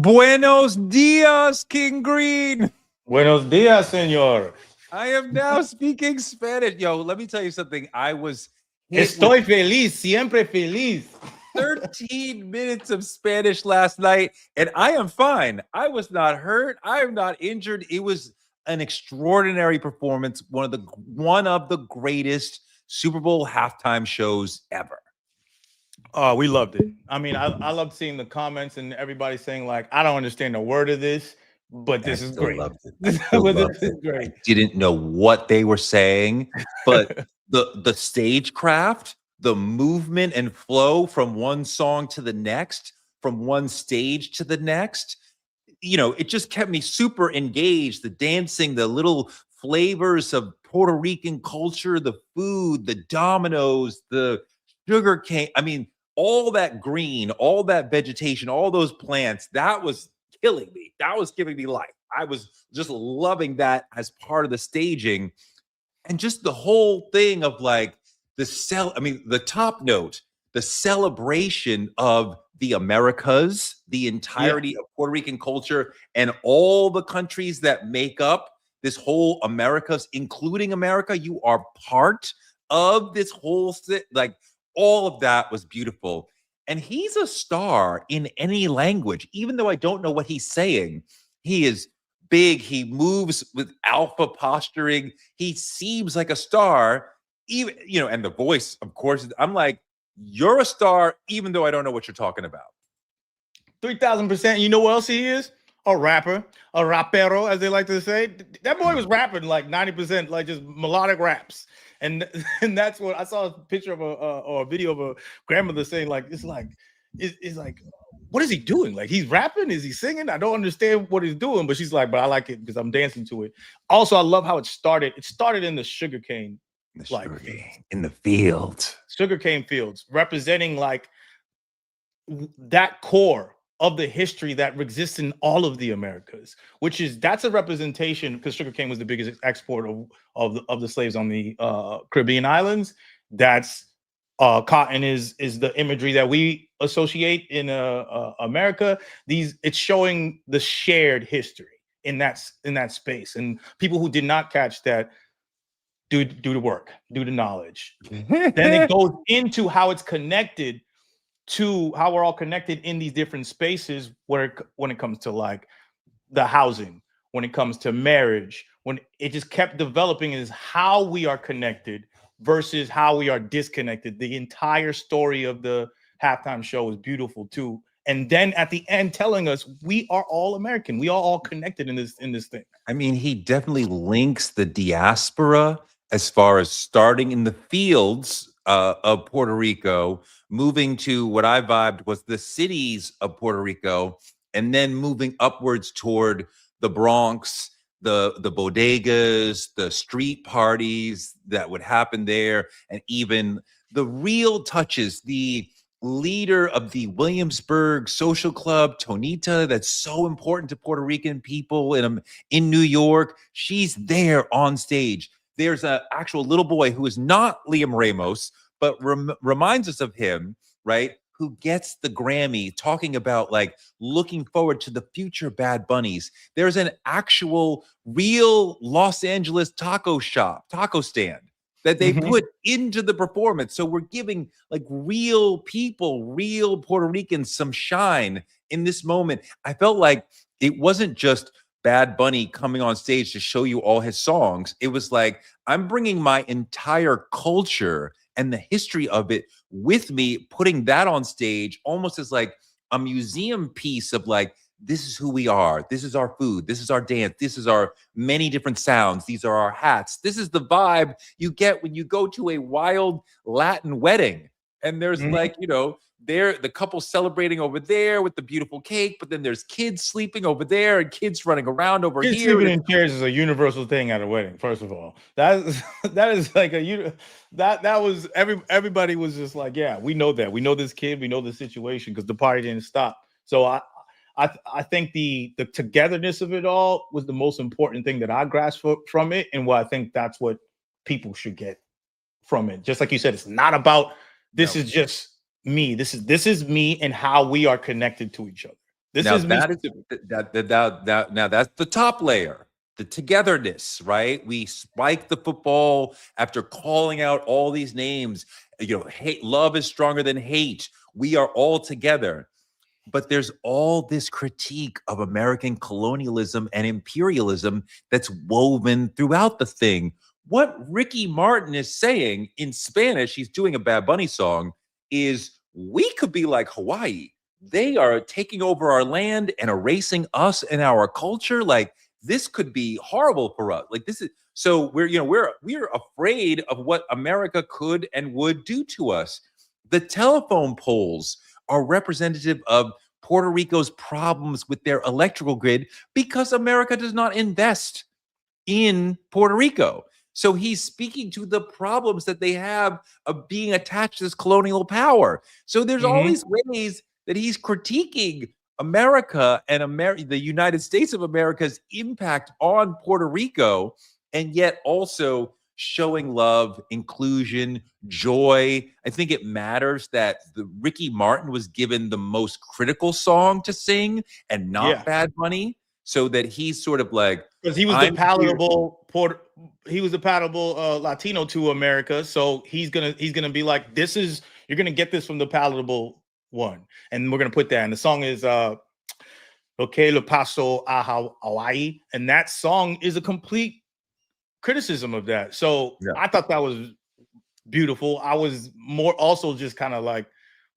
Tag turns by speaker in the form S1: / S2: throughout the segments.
S1: Buenos dias, King Green.
S2: Buenos dias, señor.
S1: I am now speaking Spanish. Yo, let me tell you something. I was hit with
S2: Estoy feliz, siempre feliz.
S1: 13 minutes of Spanish last night, and I am fine. I was not hurt. I am not injured. It was an extraordinary performance. One of the greatest Super Bowl halftime shows ever.
S2: Oh, we loved it. I mean, I loved seeing the comments and everybody saying, like, I don't understand a word of this, but
S1: I
S2: this is
S1: still
S2: great.
S1: loved it. I
S2: This
S1: still loved
S2: is
S1: it. I
S2: great.
S1: didn't know what they were saying, but the stagecraft, the movement and flow from one song to the next, from one stage to the next, it just kept me super engaged. The dancing, the little flavors of Puerto Rican culture, the food, the dominoes, the sugar cane. I mean, all that green, all that vegetation, all those plants, that was killing me. That was giving me life. I was just loving that as part of the staging. And just the whole thing of like the top note, the celebration of the Americas, the
S2: Yeah.
S1: entirety of Puerto Rican culture, and all the countries that make up this whole Americas, including America. You are part of this whole like all of that was beautiful. And he's a star in any language, even though I don't know what he's saying. He is big. He moves with alpha posturing. He seems like a star, even, and the voice, of course. I'm like, you're a star, even though I don't know what you're talking about.
S2: 3,000%. You know what else he is? A rapper, a rapero, as they like to say. That boy was rapping like 90%, like just melodic raps. And and that's what I saw a picture of or a video of a grandmother saying, like, it's like, what is he doing? Like, he's rapping? Is he singing? I don't understand what he's doing, but she's like, but I like it because I'm dancing to it. Also, I love how it started. It started in the sugarcane,
S1: In the field.
S2: Sugarcane fields, representing like that core of the history that exists in all of the Americas, that's a representation because sugarcane was the biggest export of the slaves on the Caribbean islands. That's cotton is the imagery that we associate in America. It's showing the shared history in that space, and people who did not catch that do the work, do the knowledge. Then it goes into how it's connected to how we're all connected in these different spaces when it comes to like the housing, when it comes to marriage, when it just kept developing is how we are connected versus how we are disconnected. The entire story of the halftime show is beautiful too. And then at the end telling us we are all American. We are all connected in this thing.
S1: I mean, he definitely links the diaspora as far as starting in the fields of Puerto Rico, moving to what I vibed was the cities of Puerto Rico, and then moving upwards toward the Bronx, the bodegas, the street parties that would happen there, and even the real touches, the leader of the Williamsburg Social Club, Tonita, that's so important to Puerto Rican people in New York. She's there on stage. There's an actual little boy who is not Liam Ramos, but reminds us of him, right? Who gets the Grammy, talking about like looking forward to the future Bad Bunnies. There's an actual real Los Angeles taco stand that they put into the performance. So we're giving like real people, real Puerto Ricans some shine in this moment. I felt like it wasn't just Bad Bunny coming on stage to show you all his songs. It was like, I'm bringing my entire culture and the history of it with me, putting that on stage almost as like a museum piece of like, this is who we are. This is our food. This is our dance. This is our many different sounds. These are our hats. This is the vibe you get when you go to a wild Latin wedding. And there's like, there, the couple celebrating over there with the beautiful cake, but then there's kids sleeping over there and kids running around over
S2: Kids
S1: here.
S2: sleeping in chairs is a universal thing at a wedding. First of all, that is like that was everybody was just like, yeah, we know that, we know this kid, we know the situation because the party didn't stop. So I think the togetherness of it all was the most important thing that I grasped from it, and what I think that's what people should get from it. Just like you said, it's not about this is just me. This is me and how we are connected to each other. This
S1: Now
S2: is me.
S1: that is now that's the top layer, the togetherness, right? We spike the football after calling out all these names. Hate, love is stronger than hate. We are all together. But there's all this critique of American colonialism and imperialism that's woven throughout the thing. What Ricky Martin is saying in Spanish, he's doing a Bad Bunny song, is we could be like Hawaii. They are taking over our land and erasing us and our culture. Like this could be horrible for us. Like this is so we're afraid of what America could and would do to us. The telephone poles are representative of Puerto Rico's problems with their electrical grid because America does not invest in Puerto Rico. So he's speaking to the problems that they have of being attached to this colonial power. So there's all
S2: Mhm.
S1: these ways that he's critiquing America and the United States of America's impact on Puerto Rico, and yet also showing love, inclusion, joy. I think it matters that the Ricky Martin was given the most critical song to sing and
S2: Yeah,
S1: not Bad Bunny, so that he's sort of like,
S2: because he was the
S1: I'm here.
S2: palatable he was the palatable Latino to America. So he's gonna be like, this is you're gonna get this from the palatable one, and we're gonna put that. And the song is "Lo que le pasó a Hawaii," and that song is a complete criticism of that. So
S1: Yeah.
S2: I thought that was beautiful. I was more also just kind of like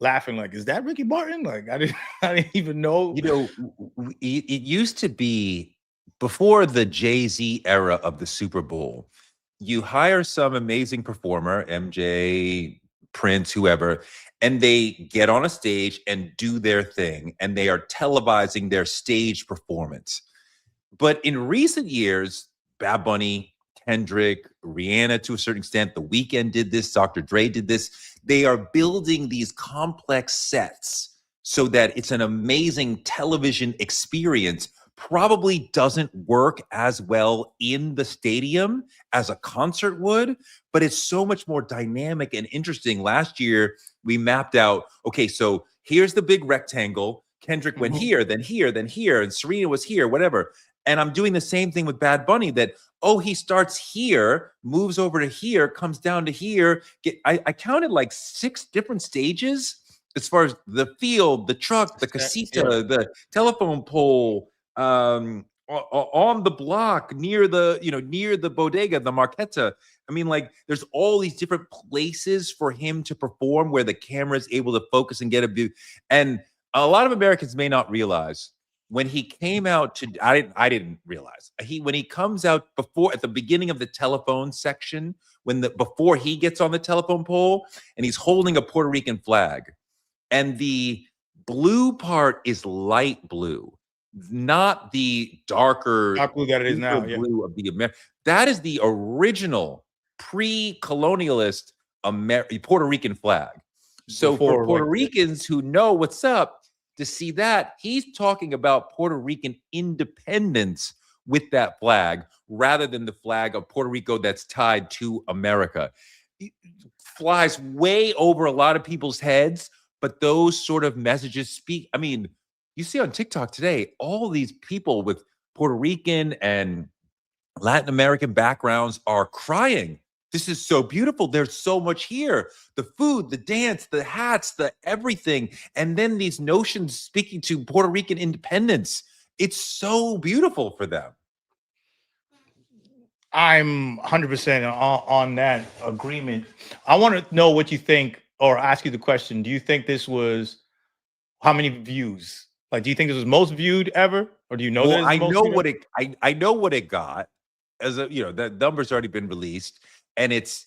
S2: laughing, like, is that Ricky Martin? Like, I didn't even know.
S1: It used to be before the Jay-Z era of the Super Bowl. You hire some amazing performer, MJ, Prince, whoever, and they get on a stage and do their thing, and they are televising their stage performance. But in recent years, Bad Bunny, Kendrick, Rihanna, to a certain extent, The Weeknd did this, Dr. Dre did this. They are building these complex sets so that it's an amazing television experience. Probably doesn't work as well in the stadium as a concert would, but it's so much more dynamic and interesting. Last year, we mapped out, okay, so here's the big rectangle. Kendrick went
S2: Mhm.
S1: here, then here, then here, and Serena was here, whatever. And I'm doing the same thing with Bad Bunny that, oh, he starts here, moves over to here, comes down to here. I counted like 6 different stages as far as the field, the truck, the casita,
S2: Yeah.
S1: the telephone pole, on the block near the bodega, the marqueta. I mean, like, there's all these different places for him to perform where the camera is able to focus and get a view. And a lot of Americans may not realize when he came out to I didn't realize when he comes out before at the beginning of the telephone section before he gets on the telephone pole and he's holding a Puerto Rican flag and the blue part is light blue, not the darker
S2: How cool that it is
S1: deeper
S2: now. Yeah.
S1: blue of the American. That is the original pre-colonialist Puerto Rican flag. So for
S2: Before
S1: Puerto
S2: like
S1: Ricans who know what's up, to see that, he's talking about Puerto Rican independence with that flag rather than the flag of Puerto Rico that's tied to America. It flies way over a lot of people's heads, but those sort of messages speak. I mean, you see on TikTok today, all these people with Puerto Rican and Latin American backgrounds are crying. This is so beautiful. There's so much here. The food, the dance, the hats, the everything. And then these notions speaking to Puerto Rican independence. It's so beautiful for them.
S2: I'm 100% on that agreement. I want to know what you think, or ask you the question: do you think this was how many views? Like, do you think this was most viewed ever, or do you know that
S1: Well,
S2: it's the
S1: I
S2: most
S1: know
S2: viewed
S1: what
S2: ever?
S1: I know what it got. The number's already been released, and it's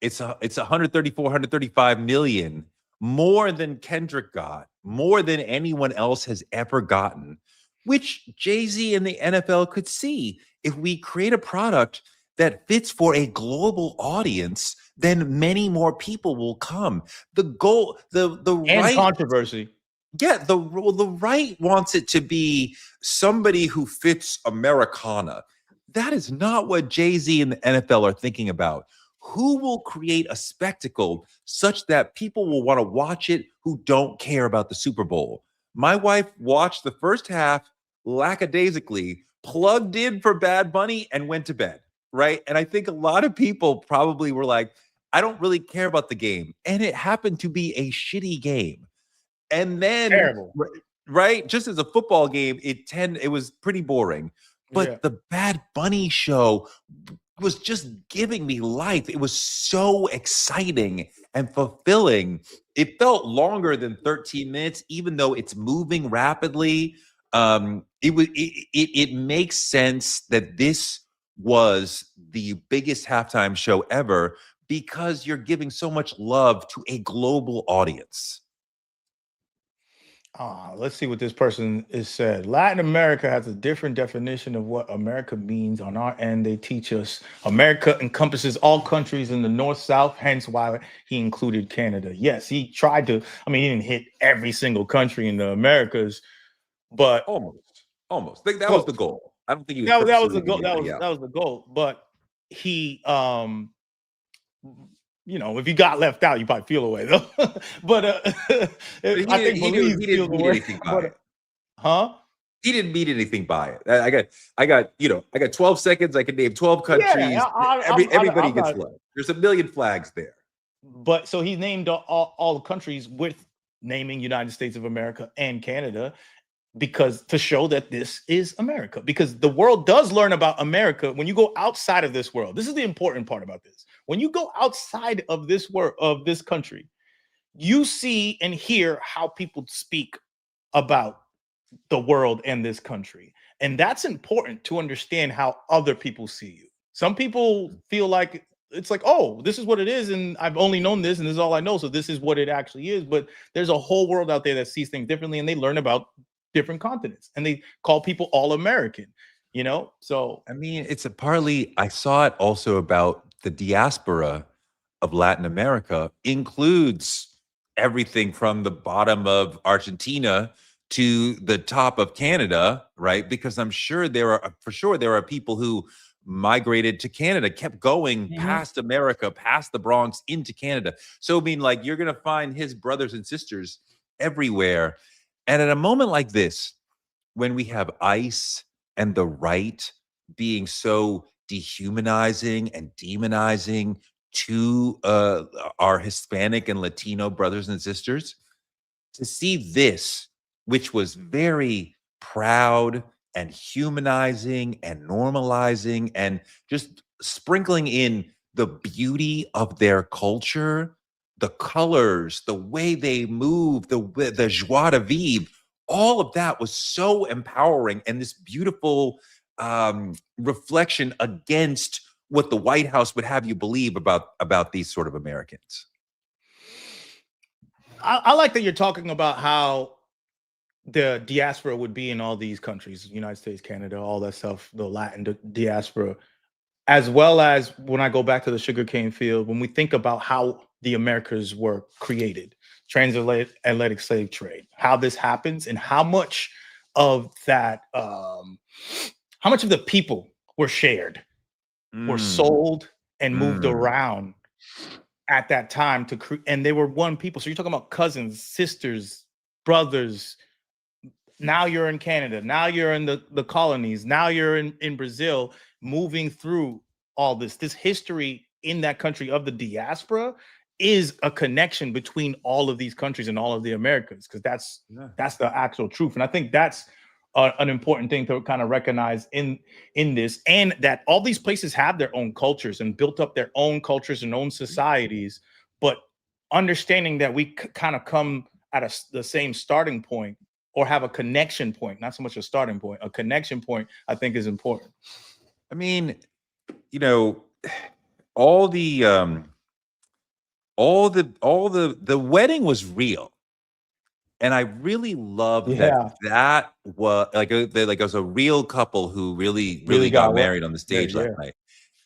S1: 134, 135 million more than Kendrick got, more than anyone else has ever gotten, which Jay-Z and the NFL could see. If we create a product that fits for a global audience, then many more people will come. The goal, the
S2: And
S1: right
S2: controversy.
S1: yeah, the right wants it to be somebody who fits Americana. That is not what Jay-Z and the NFL are thinking about. Who will create a spectacle such that people will want to watch it who don't care about the Super Bowl? My wife watched the first half lackadaisically, plugged in for Bad Bunny, and went to bed. Right. And I think a lot of people probably were like, I don't really care about the game. And it happened to be a shitty game. And then,
S2: Terrible.
S1: right, just as a football game, it was pretty boring.
S2: Yeah.
S1: But the Bad Bunny show was just giving me life. It was so exciting and fulfilling. It felt longer than 13 minutes, even though it's moving rapidly. It makes sense that this was the biggest halftime show ever because you're giving so much love to a global audience.
S2: Let's see what this person is said. Latin America has a different definition of what America means. On our end, they teach us America encompasses all countries in the North South, hence why he included Canada. Yes, he tried to, I mean, he didn't hit every single country in the Americas, but
S1: Almost. That was
S2: well,
S1: the goal. I don't think he was
S2: that
S1: purposely
S2: was the
S1: leaving
S2: goal.
S1: anybody out.
S2: That was the goal. But he if you got left out, you probably feel away though. But
S1: But
S2: I think Belize
S1: he
S2: feels
S1: didn't mean
S2: away.
S1: anything by
S2: But
S1: it.
S2: huh?
S1: He didn't mean anything by it. I got 12 seconds. I can name 12
S2: Yeah,
S1: countries. Everybody
S2: I'm
S1: gets
S2: not.
S1: love. There's a million flags there.
S2: But so he named all the countries with naming United States of America and Canada because to show that this is America. Because the world does learn about America when you go outside of this world. This is the important part about this. When you go outside of this world of this country, you see and hear how people speak about the world and this country. And that's important to understand how other people see you. Some people feel like it's like, oh, this is what it is. And I've only known this and this is all I know. So this is what it actually is. But there's a whole world out there that sees things differently and they learn about different continents and they call people all American, So
S1: I mean, it's a partly, I saw it also about the diaspora of Latin America includes everything from the bottom of Argentina to the top of Canada, right? Because I'm sure for sure, there are people who migrated to Canada, kept going
S2: Mhm.
S1: past America, past the Bronx into Canada. So, I mean, like, you're going to find his brothers and sisters everywhere. And at a moment like this, when we have ICE and the right being so dehumanizing and demonizing to our Hispanic and Latino brothers and sisters, to see this, which was very proud and humanizing and normalizing and just sprinkling in the beauty of their culture, the colors, the way they move, the joie de vivre, all of that was so empowering and this beautiful reflection against what the White House would have you believe about these sort of Americans.
S2: I like that you're talking about how the diaspora would be in all these countries, United States, Canada, all that stuff, the Latin diaspora, as well as when I go back to the sugarcane field, when we think about how the Americas were created, transatlantic slave trade, how this happens, and how much of that, how much of the people were shared, were
S1: Mm,
S2: sold, and moved
S1: mm.
S2: around at that time and they were one people. So you're talking about cousins, sisters, brothers. Now you're in Canada. Now you're in the colonies. Now you're in Brazil, moving through all this history in that country of the diaspora is a connection between all of these countries and all of the Americas because
S1: Yeah.
S2: that's the actual truth. And I think that's an important thing to kind of recognize in this, and that all these places have their own cultures and built up their own cultures and own societies, but understanding that we kind of come at the same starting point or have a connection point, not so much a starting point, a connection point, I think is important.
S1: I mean, you know, all the the wedding was real. And I really loved that
S2: Yeah,
S1: that was like it was a real couple who
S2: really
S1: really got
S2: got what?
S1: married on the
S2: Yeah,
S1: stage last
S2: yeah.
S1: night.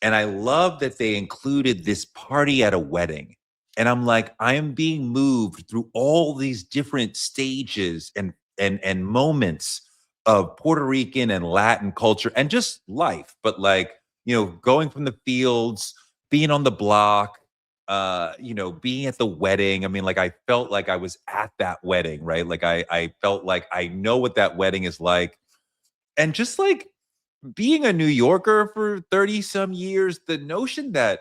S1: And I love that they included this party at a wedding. And I'm like, I am being moved through all these different stages and moments of Puerto Rican and Latin culture and just life. But like, going from the fields, being on the block, being at the wedding. I mean, like I felt like I was at that wedding, right? Like I felt like I know what that wedding is like. And just like being a New Yorker for 30 some years, the notion that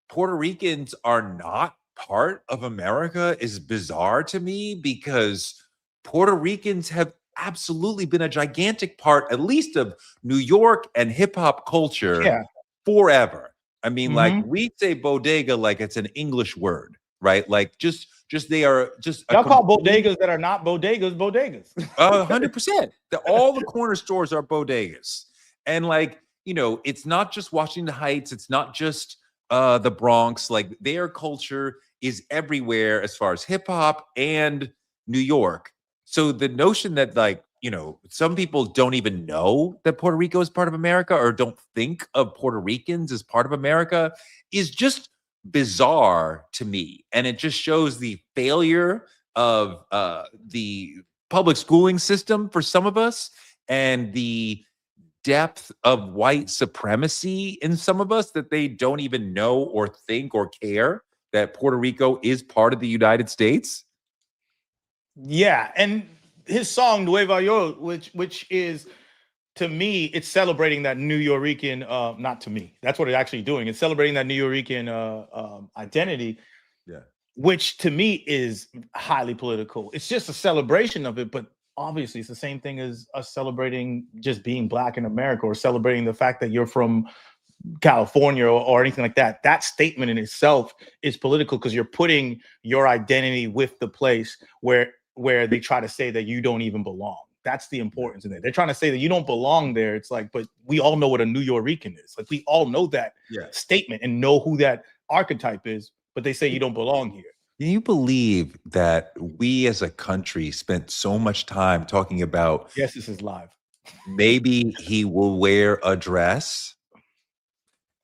S1: Puerto Ricans are not part of America is bizarre to me, because Puerto Ricans have absolutely been a gigantic part, at least of New York and hip hop culture
S2: Yeah.
S1: forever. I mean, like
S2: Hmm.
S1: we say bodega like it's an English word, right? Like just they are just a
S2: Y'all call
S1: complete
S2: bodegas that are not bodegas bodegas.
S1: 100%. All the corner stores are bodegas. And like, it's not just Washington Heights, it's not just the Bronx. Like their culture is everywhere as far as hip hop and New York. So the notion that like, some people don't even know that Puerto Rico is part of America or don't think of Puerto Ricans as part of America is just bizarre to me. And it just shows the failure of the public schooling system for some of us, and the depth of white supremacy in some of us, that they don't even know or think or care that Puerto Rico is part of the United States.
S2: Yeah, and his song Nueva York, which is, to me, it's celebrating that New Yorican. Not to me, that's what it's actually doing. It's celebrating that New Yorican identity,
S1: Yeah.
S2: which to me is highly political. It's just a celebration of it, but obviously it's the same thing as us celebrating just being black in America, or celebrating the fact that you're from California, or anything like that. That statement in itself is political, because you're putting your identity with the place where they try to say that you don't even belong. That's the importance in it. They're trying to say that you don't belong there. It's like, but we all know what a New Yorican is. Like we all know that
S1: Yeah.
S2: statement and know who that archetype is, but they say you don't belong here.
S1: Can you believe that we as a country spent so much time talking about
S2: Yes, this is live.
S1: maybe he will wear a dress,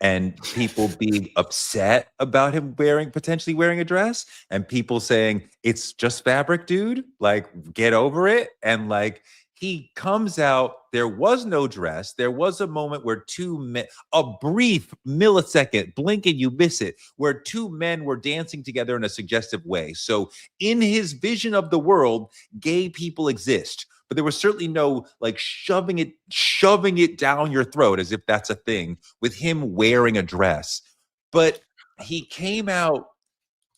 S1: and people being upset about him potentially wearing a dress, and people saying it's just fabric, dude, like get over it. And like he comes out, there was no dress, there was a moment where two men, a brief millisecond, blink and you miss it, where two men were dancing together in a suggestive way. So in his vision of the world, gay people exist, but there was certainly no like shoving it down your throat as if that's a thing with him wearing a dress. But he came out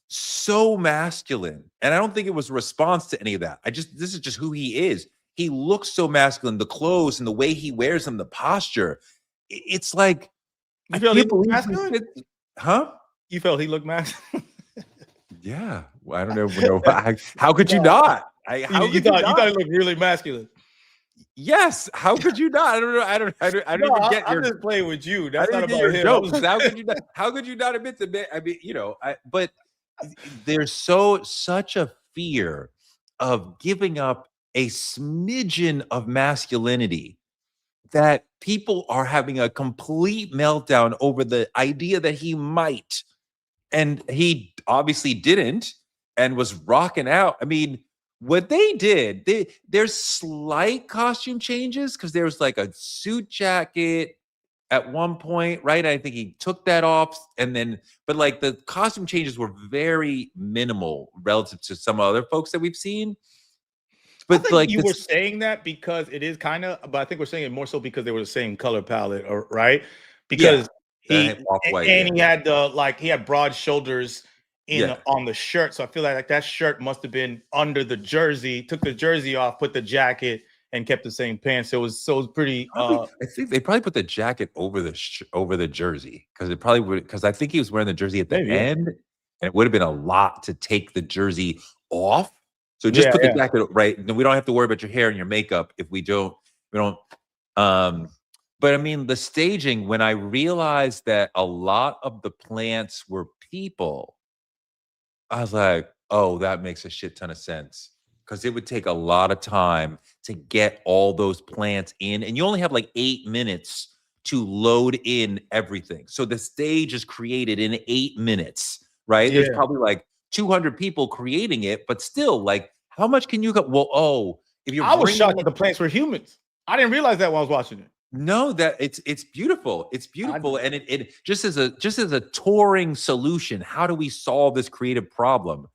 S1: so masculine, and I don't think it was a response to any of that. This is just who he is. He looks so masculine, the clothes and the way he wears them, the posture. It's like,
S2: You
S1: I
S2: felt he
S1: can't
S2: looked
S1: believe
S2: masculine?
S1: huh?
S2: You felt he looked masculine?
S1: Yeah. Well, I don't know. How could you not? How
S2: You
S1: could you
S2: thought
S1: not?
S2: he looked really masculine.
S1: Yes. How could you not? I don't know. I don't
S2: No,
S1: even get
S2: I'm
S1: your
S2: just playing with you.
S1: I
S2: That's
S1: didn't
S2: not
S1: even get
S2: about
S1: your
S2: him.
S1: jokes. How could you not admit to me? I mean, but there's such a fear of giving up a smidgen of masculinity that people are having a complete meltdown over the idea that he might. And he obviously didn't, and was rocking out. I mean, what they did, there's slight costume changes, because there was like a suit jacket at one point, right? I think he took that off, and then, but like the costume changes were very minimal relative to some other folks that we've seen.
S2: I
S1: But
S2: think
S1: like
S2: you were
S1: this,
S2: saying that because it is kind of, but I think we're saying it more so because they were the same color palette, or right?
S1: yeah,
S2: Because
S1: off white, yeah,
S2: and he had the like he had broad shoulders
S1: yeah.
S2: on the shirt, so I feel like that shirt must have been under the jersey. Took the jersey off, put the jacket, and kept the same pants. So it was pretty.
S1: I think they probably put the jacket over over the jersey, because it probably would, because I think he was wearing the jersey at the
S2: Maybe, yeah,
S1: end, and it would have been a lot to take the jersey off. So just
S2: yeah,
S1: put the
S2: yeah.
S1: jacket right, and then we don't have to worry about your hair and your makeup if we don't. Um, but I mean, the staging, when I realized that a lot of the plants were people, I was like, "Oh, that makes a shit ton of sense." Because it would take a lot of time to get all those plants in, and you only have like 8 minutes to load in everything. So the stage is created in 8 minutes, right? There's
S2: Yeah.
S1: probably like 200 people creating it, but still, like, how much can you go? Well, oh, if you're
S2: I was
S1: bringing
S2: shocked that
S1: in
S2: the plants were humans. I didn't realize that while I was watching it.
S1: No, that it's beautiful. It's
S2: I,
S1: beautiful, and it just as a touring solution. How do we solve this creative problem?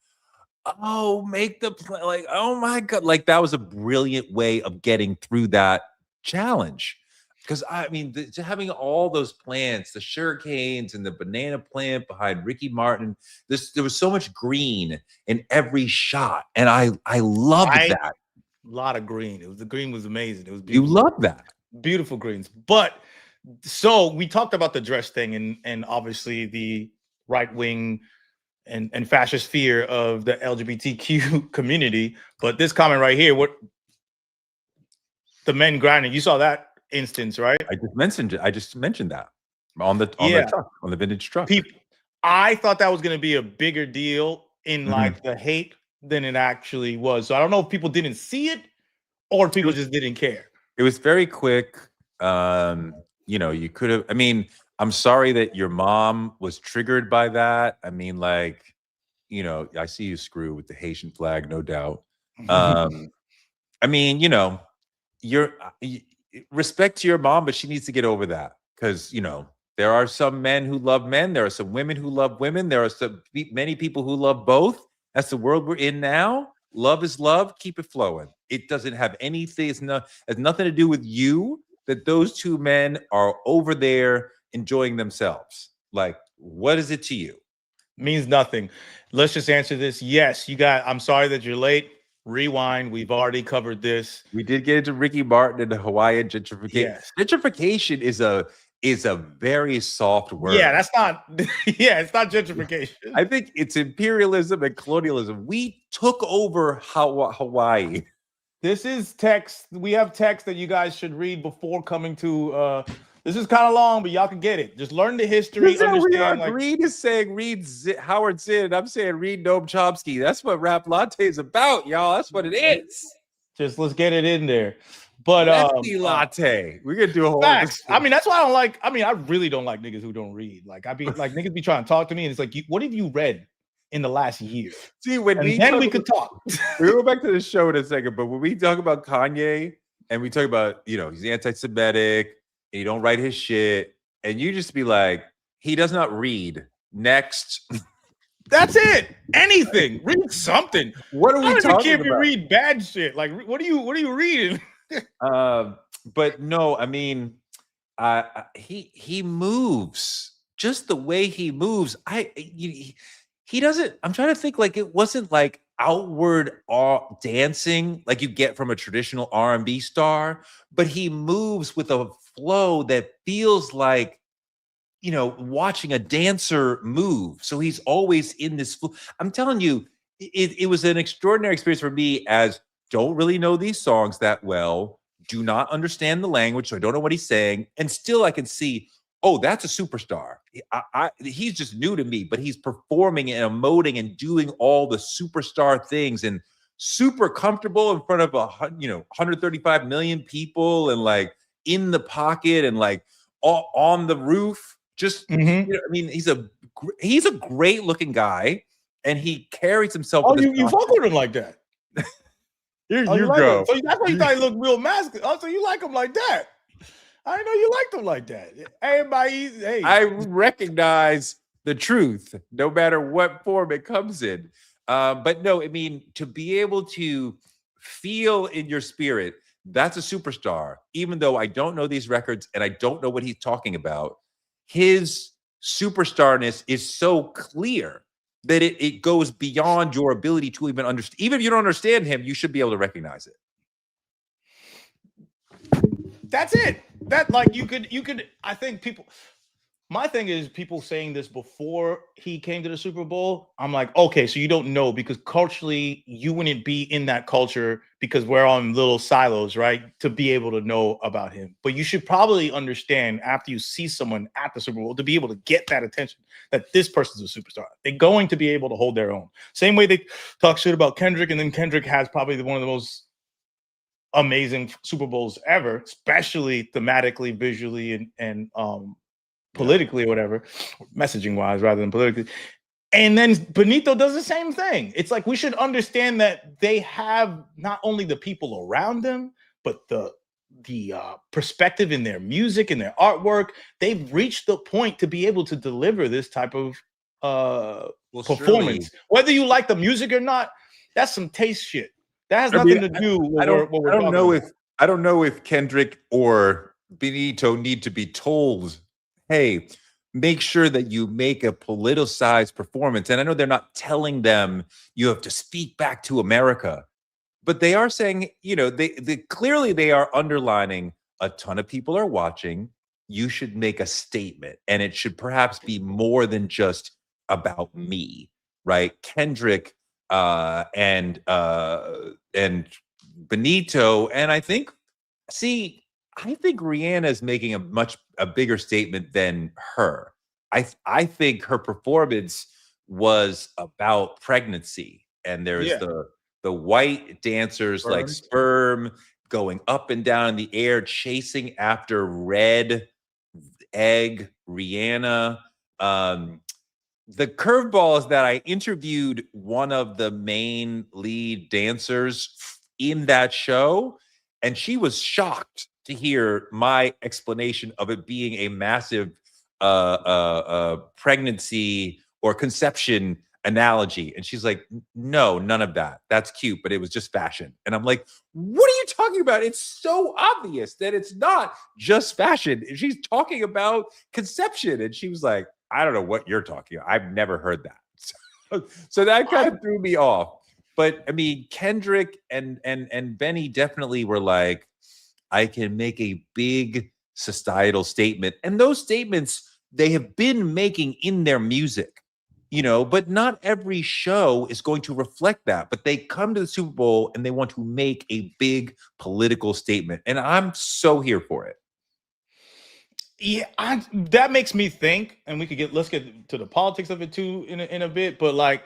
S1: Oh, make the play, like, oh my god, like that was a brilliant way of getting through that challenge. Because I mean, having all those plants, the sugar canes and the banana plant behind Ricky Martin, there was so much green in every shot, and I loved
S2: I
S1: that.
S2: a lot of green. The green was amazing. It was
S1: You
S2: beautiful,
S1: love that.
S2: beautiful greens. But so we talked about the dress thing and obviously the right wing and fascist fear of the LGBTQ community. But this comment right here, what the men grinding, you saw that instance, right?
S1: I just mentioned that on the
S2: Yeah.
S1: truck, on the vintage truck.
S2: People, I thought that was going to be a bigger deal in
S1: Mhm.
S2: like the hate than it actually was. So I don't know if people didn't see it or people just didn't care.
S1: It was very quick. You know, you could have. I mean, I'm sorry that your mom was triggered by that. I mean, like, you know, I see you screw with the Haitian flag, no doubt. I mean, you know, respect to your mom, but she needs to get over that because you know there are some men who love men, there are some women who love women, there are many people who love both. That's the world we're in now. Love is love. Keep it flowing. It doesn't have anything. Has nothing to do with you. That those two men are over there enjoying themselves. Like, what is it to you?
S2: Means nothing. Let's just answer this. Yes, you got. I'm sorry that you're late. Rewind. We've already covered this.
S1: We did get into Ricky Martin and the Hawaiian gentrification.
S2: Yes.
S1: Gentrification is a very soft word.
S2: Yeah, that's not. Yeah, it's not gentrification.
S1: I think it's imperialism and colonialism. We took over Hawaii.
S2: This is text. We have text that you guys should read before coming to. This is kind of long, but y'all can get it. Just learn the history.
S1: We are.
S2: Understand. Like,
S1: Reed is saying read Howard Zinn. I'm saying read Noam Chomsky. That's what Rap Latte is about, y'all. That's what it is.
S2: just let's get it in there. But
S1: Latte. We're gonna do a whole.
S2: Facts. I mean, that's why I don't like. I mean, I really don't like niggas who don't read. Like, I be like niggas be trying to talk to me, and it's like, what have you read in the last year?
S1: See, when
S2: we could talk.
S1: We'll go back to the show in a second, but when we talk about Kanye and we talk about, you know, he's anti-Semitic, and he don't write his shit, and you just be like, he does not read. Next.
S2: That's it. Anything. Read something.
S1: What are we talking about?
S2: If you read bad shit, like what are you reading?
S1: But no, I mean, he moves just the way he moves. He doesn't. I'm trying to think. Like it wasn't like outward dancing like you get from a traditional R&B star, but he moves with a flow that feels like, you know, watching a dancer move. So he's always in this flow. I'm telling you, it was an extraordinary experience for me as don't really know these songs that well, do not understand the language, so I don't know what he's saying. And still I can see, oh, that's a superstar. He's just new to me, but he's performing and emoting and doing all the superstar things and super comfortable in front of 135 million people and like in the pocket and like on the roof. Just, you know, I mean, he's a great looking guy and he carries himself.
S2: Oh, you fuck with him like that.
S1: Here
S2: you
S1: go.
S2: So that's why you thought he looked real masculine. Oh, so you like him like that? I didn't know you liked him like that. Everybody, hey.
S1: I recognize the truth, no matter what form it comes in. But no, I mean, to be able to feel in your spirit, that's a superstar. Even though I don't know these records and I don't know what he's talking about, his superstarness is so clear that it goes beyond your ability to even understand. Even if you don't understand him, you should be able to recognize it.
S2: That's it. That like you could I think people, my thing is people saying this before he came to the Super Bowl. I'm like, okay, so you don't know because culturally you wouldn't be in that culture because we're on little silos, right? To be able to know about him. But you should probably understand after you see someone at the Super Bowl to be able to get that attention that this person's a superstar. They're going to be able to hold their own. Same way they talk shit about Kendrick, and then Kendrick has probably one of the most amazing Super Bowls ever, especially thematically, visually, and politically or whatever, messaging wise rather than politically. And then Benito does the same thing. It's like we should understand that they have not only the people around them, but the perspective in their music and their artwork. They've reached the point to be able to deliver this type of
S1: Well, surely.
S2: performance. Whether you like the music or not, that's some taste shit. That has
S1: I mean,
S2: nothing to do with what
S1: I
S2: we're
S1: don't
S2: talking
S1: know
S2: about.
S1: if I don't know if Kendrick or Benito need to be told, hey, make sure that you make a politicized performance. And I know they're not telling them you have to speak back to America, but they are saying, they clearly they are underlining a ton of people are watching. You should make a statement, and it should perhaps be more than just about me, right? Kendrick and Benito, and I think Rihanna is making a bigger statement than her. I think her performance was about pregnancy, and there's
S2: Yeah,
S1: the white dancers like
S2: sperm.
S1: sperm going up and down in the air, chasing after red egg Rihanna. The curveball is that I interviewed one of the main lead dancers in that show, and she was shocked to hear my explanation of it being a massive pregnancy or conception analogy. And she's like, no, none of that. That's cute, but it was just fashion. And I'm like, what are you talking about? It's so obvious that it's not just fashion. She's talking about conception. And she was like, I don't know what you're talking about. I've never heard that. So that kind of threw me off. But I mean, Kendrick and Benny definitely were like, I can make a big societal statement. And those statements they have been making in their music, but not every show is going to reflect that. But they come to the Super Bowl and they want to make a big political statement. And I'm so here for it.
S2: Yeah, that makes me think, and let's get to the politics of it too in a bit. But like,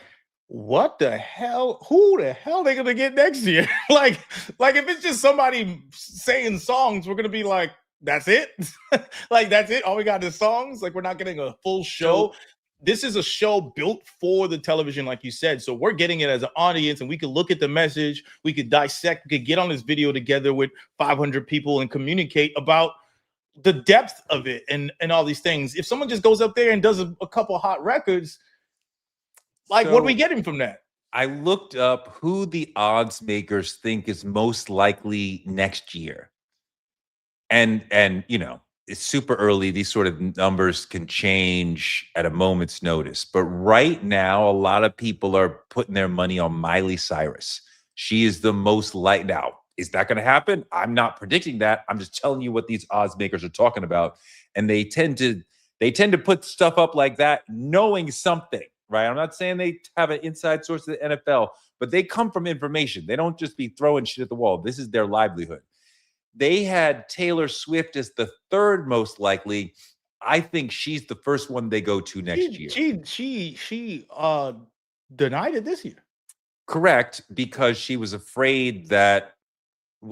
S2: what the hell? Who the hell they gonna get next year? like if it's just somebody saying songs, we're gonna be like, that's it. Like that's it. All we got is songs. Like we're not getting a full show.
S1: So
S2: This is a show built for the television, like you said. So we're getting it as an audience, and we could look at the message, we could dissect, we could get on this video together with 500 people and communicate about the depth of it and all these things. If someone just goes up there and does a couple hot records, like what are we
S1: so
S2: getting from that?
S1: I looked up who the odds makers think is most likely next year. And it's super early. These sort of numbers can change at a moment's notice. But right now, a lot of people are putting their money on Miley Cyrus. She is the most light now. Is that going to happen? I'm not predicting that. I'm just telling you what these odds makers are talking about. And they tend to put stuff up like that, knowing something, right? I'm not saying they have an inside source of the NFL, but they come from information. They don't just be throwing shit at the wall. This is their livelihood. They had Taylor Swift as the third most likely. I think she's the first one they go to next year.
S2: She denied it this year.
S1: Correct, because she was afraid that,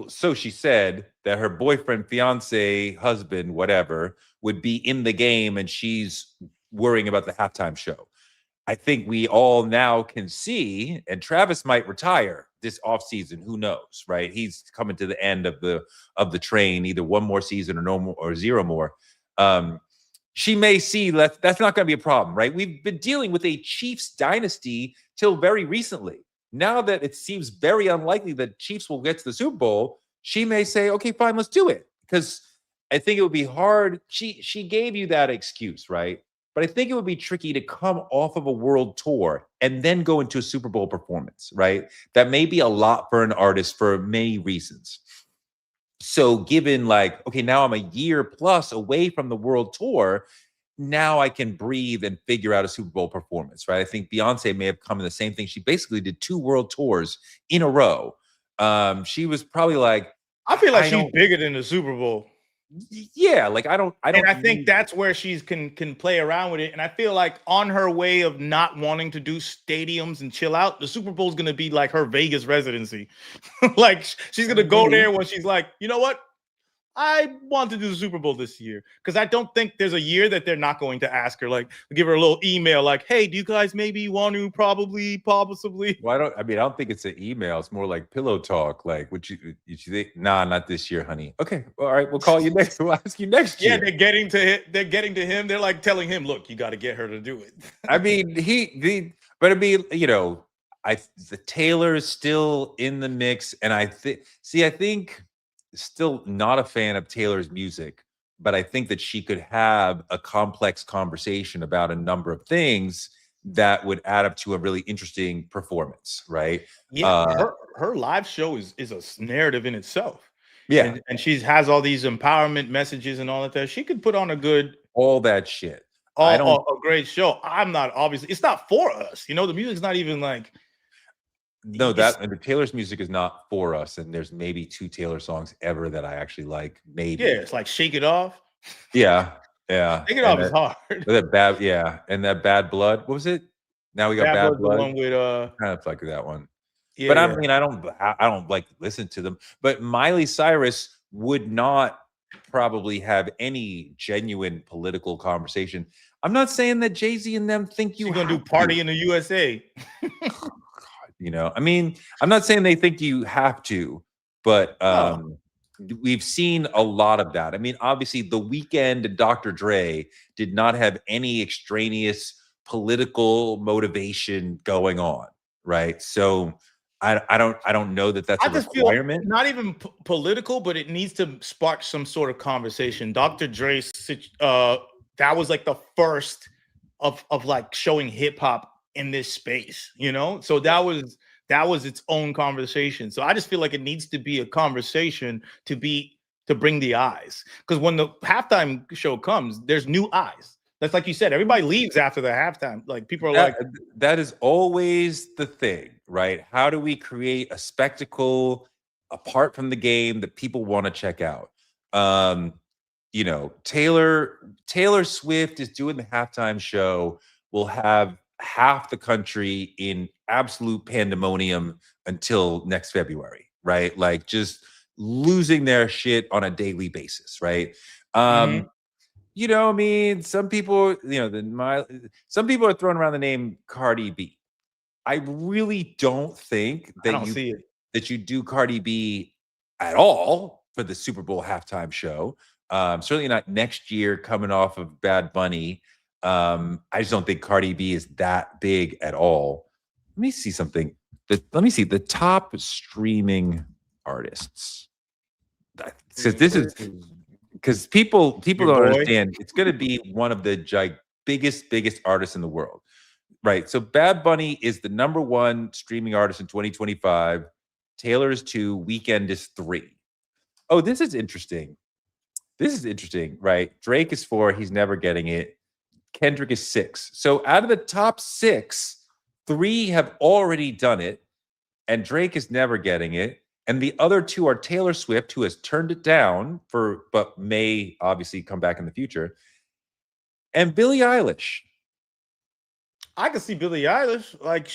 S1: so she said that her boyfriend, fiance, husband, whatever, would be in the game, and she's worrying about the halftime show. I think we all now can see, and Travis might retire this offseason. Who knows, right? He's coming to the end of the train, either one more season or no more or zero more. She may see that's not going to be a problem, right? We've been dealing with a Chiefs dynasty till very recently. Now that it seems very unlikely that Chiefs will get to the Super Bowl, she may say, okay, fine, let's do it. Because I think it would be hard. She gave you that excuse, right? But I think it would be tricky to come off of a world tour and then go into a Super Bowl performance, right? That may be a lot for an artist for many reasons. So given like, okay, now I'm a year plus away from the world tour, now I can breathe and figure out a Super Bowl performance, right? I think Beyonce may have come in the same thing. She basically did 2 world tours in a row. She was probably like,
S2: I feel like
S1: I
S2: she's
S1: don't,
S2: bigger than the Super Bowl.
S1: yeah, like I don't
S2: And I think
S1: need,
S2: that's where she's can play around with it. And I feel like on her way of not wanting to do stadiums and chill out, the Super Bowl is gonna be like her Vegas residency. Like she's gonna go
S1: maybe.
S2: there when she's like, you know what? I want to do the Super Bowl this year because I don't think there's a year that they're not going to ask her, like, give her a little email, like, hey, do you guys maybe want to possibly?
S1: Well, I don't think it's an email. It's more like pillow talk. Like, you think? Nah, not this year, honey. Okay, all right, we'll call you next. We'll ask you next
S2: Yeah,
S1: year.
S2: they're getting to him. They're like telling him, look, you got to get her to do it.
S1: I mean, but I mean, the Taylor is still in the mix, and I think still not a fan of Taylor's music, but I think that she could have a complex conversation about a number of things that would add up to a really interesting performance, right?
S2: Yeah, her live show is a narrative in itself.
S1: Yeah,
S2: And she has all these empowerment messages and all of that. She could put on
S1: all that shit. I don't.
S2: a great show. I'm not obviously it's not for us. You know, the music's not even like
S1: No,
S2: it's
S1: and the Taylor's music is not for us, and there's maybe 2 Taylor songs ever that I actually like, maybe.
S2: yeah, it's like Shake It Off.
S1: Yeah, yeah,
S2: Shake It
S1: and
S2: Off is hard.
S1: that bad yeah, and that Bad Blood, what was it? Now We Got
S2: Bad
S1: Bad
S2: Blood's the
S1: Blood?
S2: one with
S1: Kind of like that one.
S2: yeah,
S1: But I
S2: yeah.
S1: mean, I don't, like, listen to them, but Miley Cyrus would not probably have any genuine political conversation. I'm not saying that Jay-Z and them think you
S2: She's gonna do
S1: have
S2: Party
S1: to.
S2: in the USA.
S1: I mean, I'm not saying they think you have to, but
S2: Oh,
S1: we've seen a lot of that. I mean, obviously, The Weeknd and Dr. Dre did not have any extraneous political motivation going on, right? So I don't know that that's
S2: I
S1: a
S2: just feel
S1: requirement.
S2: not even political, but it needs to spark some sort of conversation. Dr. Dre's that was like the first of like showing hip hop in this space, you know? So that was its own conversation. So I just feel like it needs to be a conversation to bring the eyes. Because when the halftime show comes, there's new eyes. That's like you said, everybody leaves after the halftime. Like people are like,
S1: That is always the thing, right? How do we create a spectacle apart from the game that people want to check out? Taylor Swift is doing the halftime show. Will have half the country in absolute pandemonium until next February, right? Like, just losing their shit on a daily basis, right?
S2: mhm,
S1: I mean, some people, some people are throwing around the name Cardi B. I really don't think
S2: I don't see it.
S1: that you do Cardi B at all for the Super Bowl halftime show. Certainly not next year, coming off of Bad Bunny. I just don't think Cardi B is that big at all. Let me see something. Let me see the top streaming artists. So this is because people
S2: Your
S1: don't
S2: boy.
S1: understand. It's going to be one of the biggest artists in the world, right? So Bad Bunny is the number 1 streaming artist in 2025. Taylor is 2. Weeknd is 3. Oh, this is interesting. This is interesting, right? Drake is 4. He's never getting it. Kendrick is 6. So out of the top 6, 3 have already done it, and Drake is never getting it. And the other 2 are Taylor Swift, who has turned it down but may obviously come back in the future, and Billie Eilish.
S2: I can see Billie Eilish. Like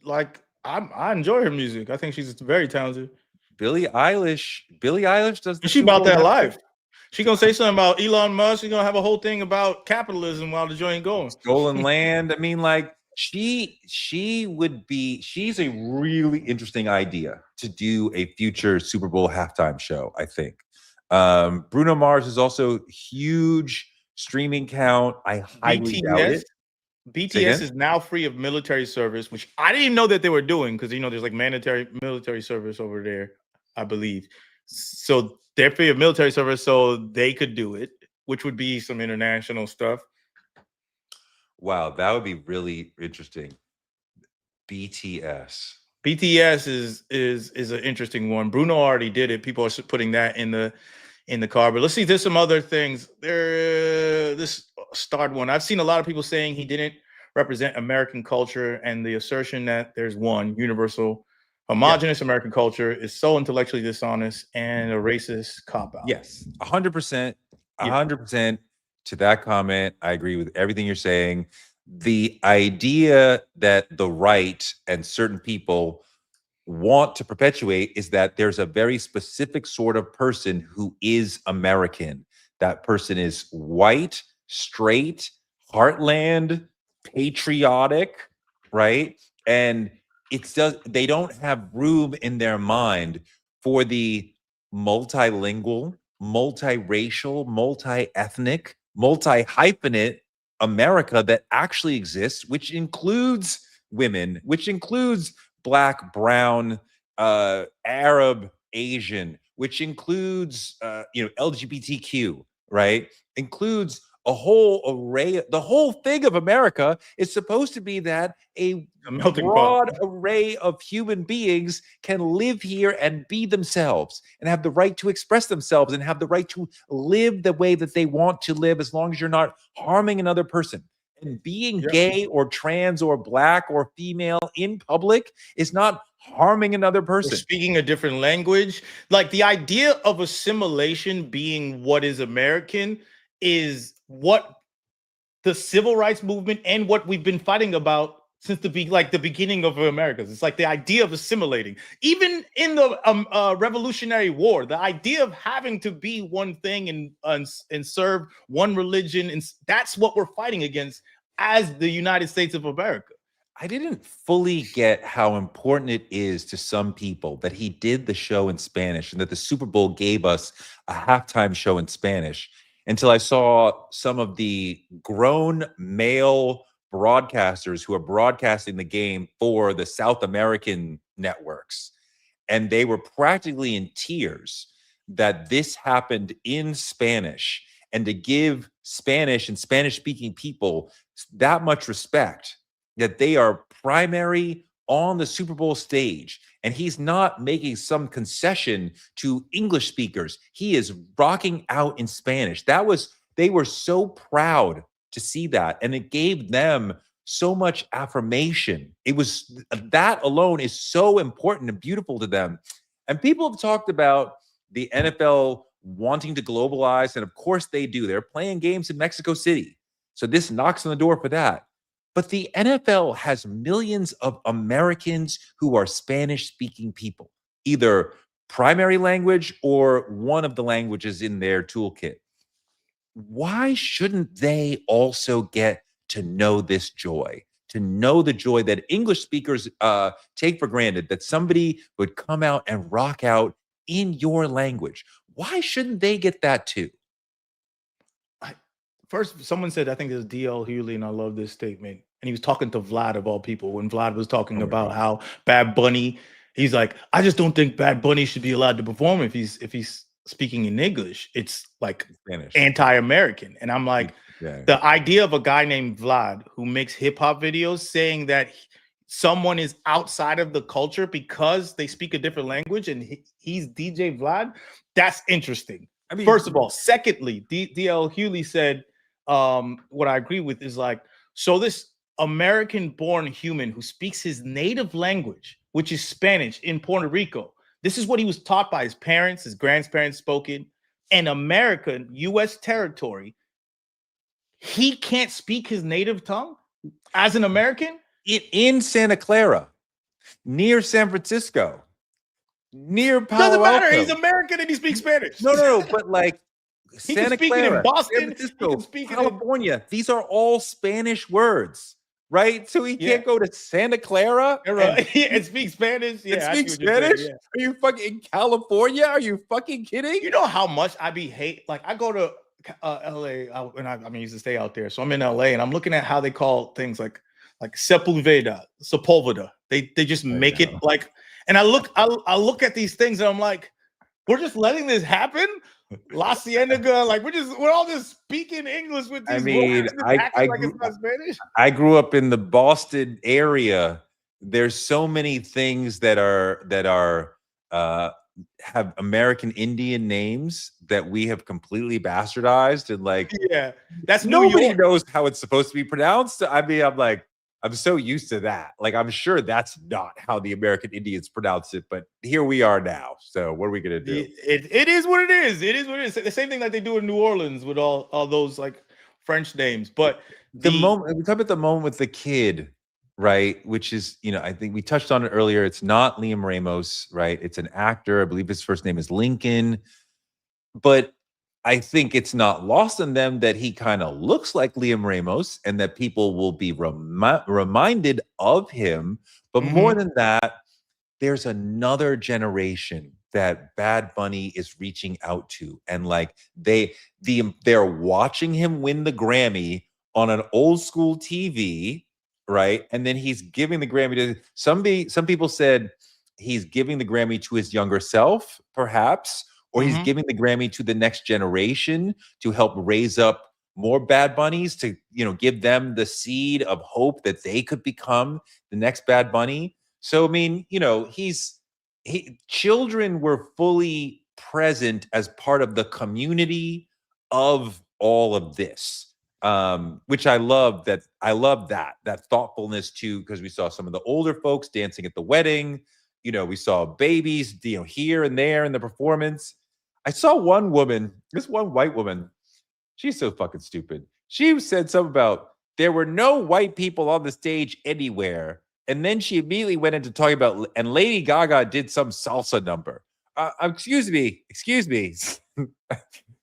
S2: like I enjoy her music. I think she's very talented.
S1: Billie Eilish does the
S2: And she
S1: Super
S2: about
S1: Bowl
S2: that
S1: halftime.
S2: life. She gonna say something about Elon Musk. She's gonna have a whole thing about capitalism while the joint going.
S1: Stolen land. I mean, like, she's a really interesting idea to do a future Super Bowl halftime show, I think. Bruno Mars is also huge streaming count. I highly doubt
S2: BTS.
S1: it. Say
S2: BTS
S1: again?
S2: is now free of military service, which I didn't even know that they were doing because there's like mandatory military service over there, I believe. So they're free of military service, so they could do it, which would be some international stuff.
S1: Wow, that would be really interesting. BTS.
S2: BTS is an interesting one. Bruno already did it. People are putting that in the car. But let's see. There's some other things. This starred one. I've seen a lot of people saying he didn't represent American culture, and the assertion that there's one universal,
S1: Yes.
S2: homogenous American culture is so intellectually dishonest and a racist cop out.
S1: Yes. 100%.
S2: Yeah.
S1: 100% to that comment. I agree with everything you're saying. The idea that the right and certain people want to perpetuate is that there's a very specific sort of person who is American. That person is white, straight, heartland, patriotic, right? And it's just they don't have room in their mind for the multilingual, multiracial, multi-ethnic, multi-hyphenate America that actually exists, which includes women, which includes Black, brown, Arab, Asian, which includes LGBTQ, right? Includes a whole array. The whole thing of America is supposed to be that a
S2: A melting pot.
S1: broad array of human beings can live here and be themselves and have the right to express themselves and have the right to live the way that they want to live as long as you're not harming another person. And being gay or trans or Black or female in public is not harming another person.
S2: Speaking a different language. Like the idea of assimilation being what is American is what the civil rights movement and what we've been fighting about since the beginning of Americas. It's like the idea of assimilating. Even in the Revolutionary War, the idea of having to be one thing and serve one religion, and that's what we're fighting against as the United States of America.
S1: I didn't fully get how important it is to some people that he did the show in Spanish and that the Super Bowl gave us a halftime show in Spanish until I saw some of the grown male broadcasters who are broadcasting the game for the South American networks. And they were practically in tears that this happened in Spanish, and to give Spanish and Spanish speaking people that much respect that they are primary on the Super Bowl stage, and he's not making some concession to English speakers. He is rocking out in Spanish. They were so proud to see that, and it gave them so much affirmation. It was that alone is so important and beautiful to them. And people have talked about the NFL wanting to globalize, and of course they do. They're playing games in Mexico City. So this knocks on the door for that. But the NFL has millions of Americans who are Spanish speaking people, either primary language or one of the languages in their toolkit. Why shouldn't they also get to know this joy, to know the joy that English speakers take for granted, that somebody would come out and rock out in your language? Why shouldn't they get that too?
S2: First, someone said, I think it was DL Hewley, and I love this statement. And he was talking to Vlad of all people when Vlad was talking about how Bad Bunny, he's like, I just don't think Bad Bunny should be allowed to perform if he's speaking in English. It's like
S1: Spanish.
S2: Anti-American. And I'm like, the idea of a guy named Vlad who makes hip-hop videos saying that someone is outside of the culture because they speak a different language and he's DJ Vlad, that's interesting. I mean, first of all. Secondly, DL Hewley said, what I agree with is like, so this American-born human who speaks his native language, which is Spanish in Puerto Rico, this is what he was taught by his parents, his grandparents spoke it, and American U.S. territory, he can't speak his native tongue as an American?
S1: In Santa Clara, near San Francisco, near Palo
S2: Doesn't matter.
S1: Alto.
S2: He's American and he speaks Spanish.
S1: No, but like
S2: he
S1: Santa
S2: can speak
S1: Clara,
S2: it in Boston,
S1: San Francisco, California. These are all Spanish words, right? So he can't go to Santa Clara
S2: and speak Spanish. Yeah,
S1: speak Spanish. Are you fucking in California? Are you fucking kidding?
S2: You know how much I be hate. Like I go to LA, and I used to stay out there, so I'm in LA, and I'm looking at how they call things like Sepulveda. They just make it like, and I look at these things, and I'm like, we're just letting this happen. La Cienega, like we're all just speaking English with these words. It's not Spanish.
S1: I grew up in the Boston area. There's so many things that have American Indian names that we have completely bastardized, and like,
S2: that's
S1: nobody knows how it's supposed to be pronounced. I mean, I'm so used to that. Like, I'm sure that's not how the American Indians pronounce it, but here we are now. So what are we gonna do?
S2: It is what it is. It is what it is. The same thing like they do in New Orleans with all those like French names. But
S1: the moment we talk about the moment with the kid right? Which is, I think we touched on it earlier. It's not Liam Ramos, right? It's an actor. I believe his first name is Lincoln. But I think it's not lost on them that he kind of looks like Liam Ramos and that people will be reminded of him. But more
S2: Mm-hmm.
S1: than that, there's another generation that Bad Bunny is reaching out to, and like they're watching him win the Grammy on an old school TV, right? And then he's giving the Grammy to some people said he's giving the Grammy to his younger self, perhaps, or he's
S2: Mm-hmm.
S1: giving the Grammy to the next generation to help raise up more Bad Bunnies to, give them the seed of hope that they could become the next Bad Bunny. So I mean, children were fully present as part of the community of all of this. Which I love that thoughtfulness too, because we saw some of the older folks dancing at the wedding. We saw babies, here and there in the performance. I saw this one white woman, she's so fucking stupid. She said something about there were no white people on the stage anywhere. And then she immediately went into talking about, and Lady Gaga did some salsa number. Excuse me.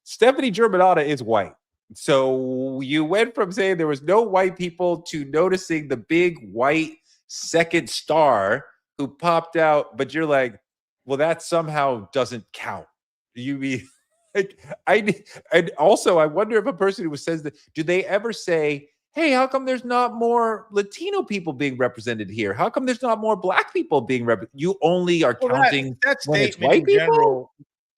S1: Stephanie Germanotta is white. So you went from saying there was no white people to noticing the big white second star who popped out, but you're like, well, that somehow doesn't count. You mean like and also I wonder if a person who says that, do they ever say, hey, how come there's not more Latino people being represented here? How come there's not more black people being represented? You only are
S2: Well,
S1: counting
S2: that
S1: when it's
S2: statement
S1: white
S2: in
S1: people?
S2: general,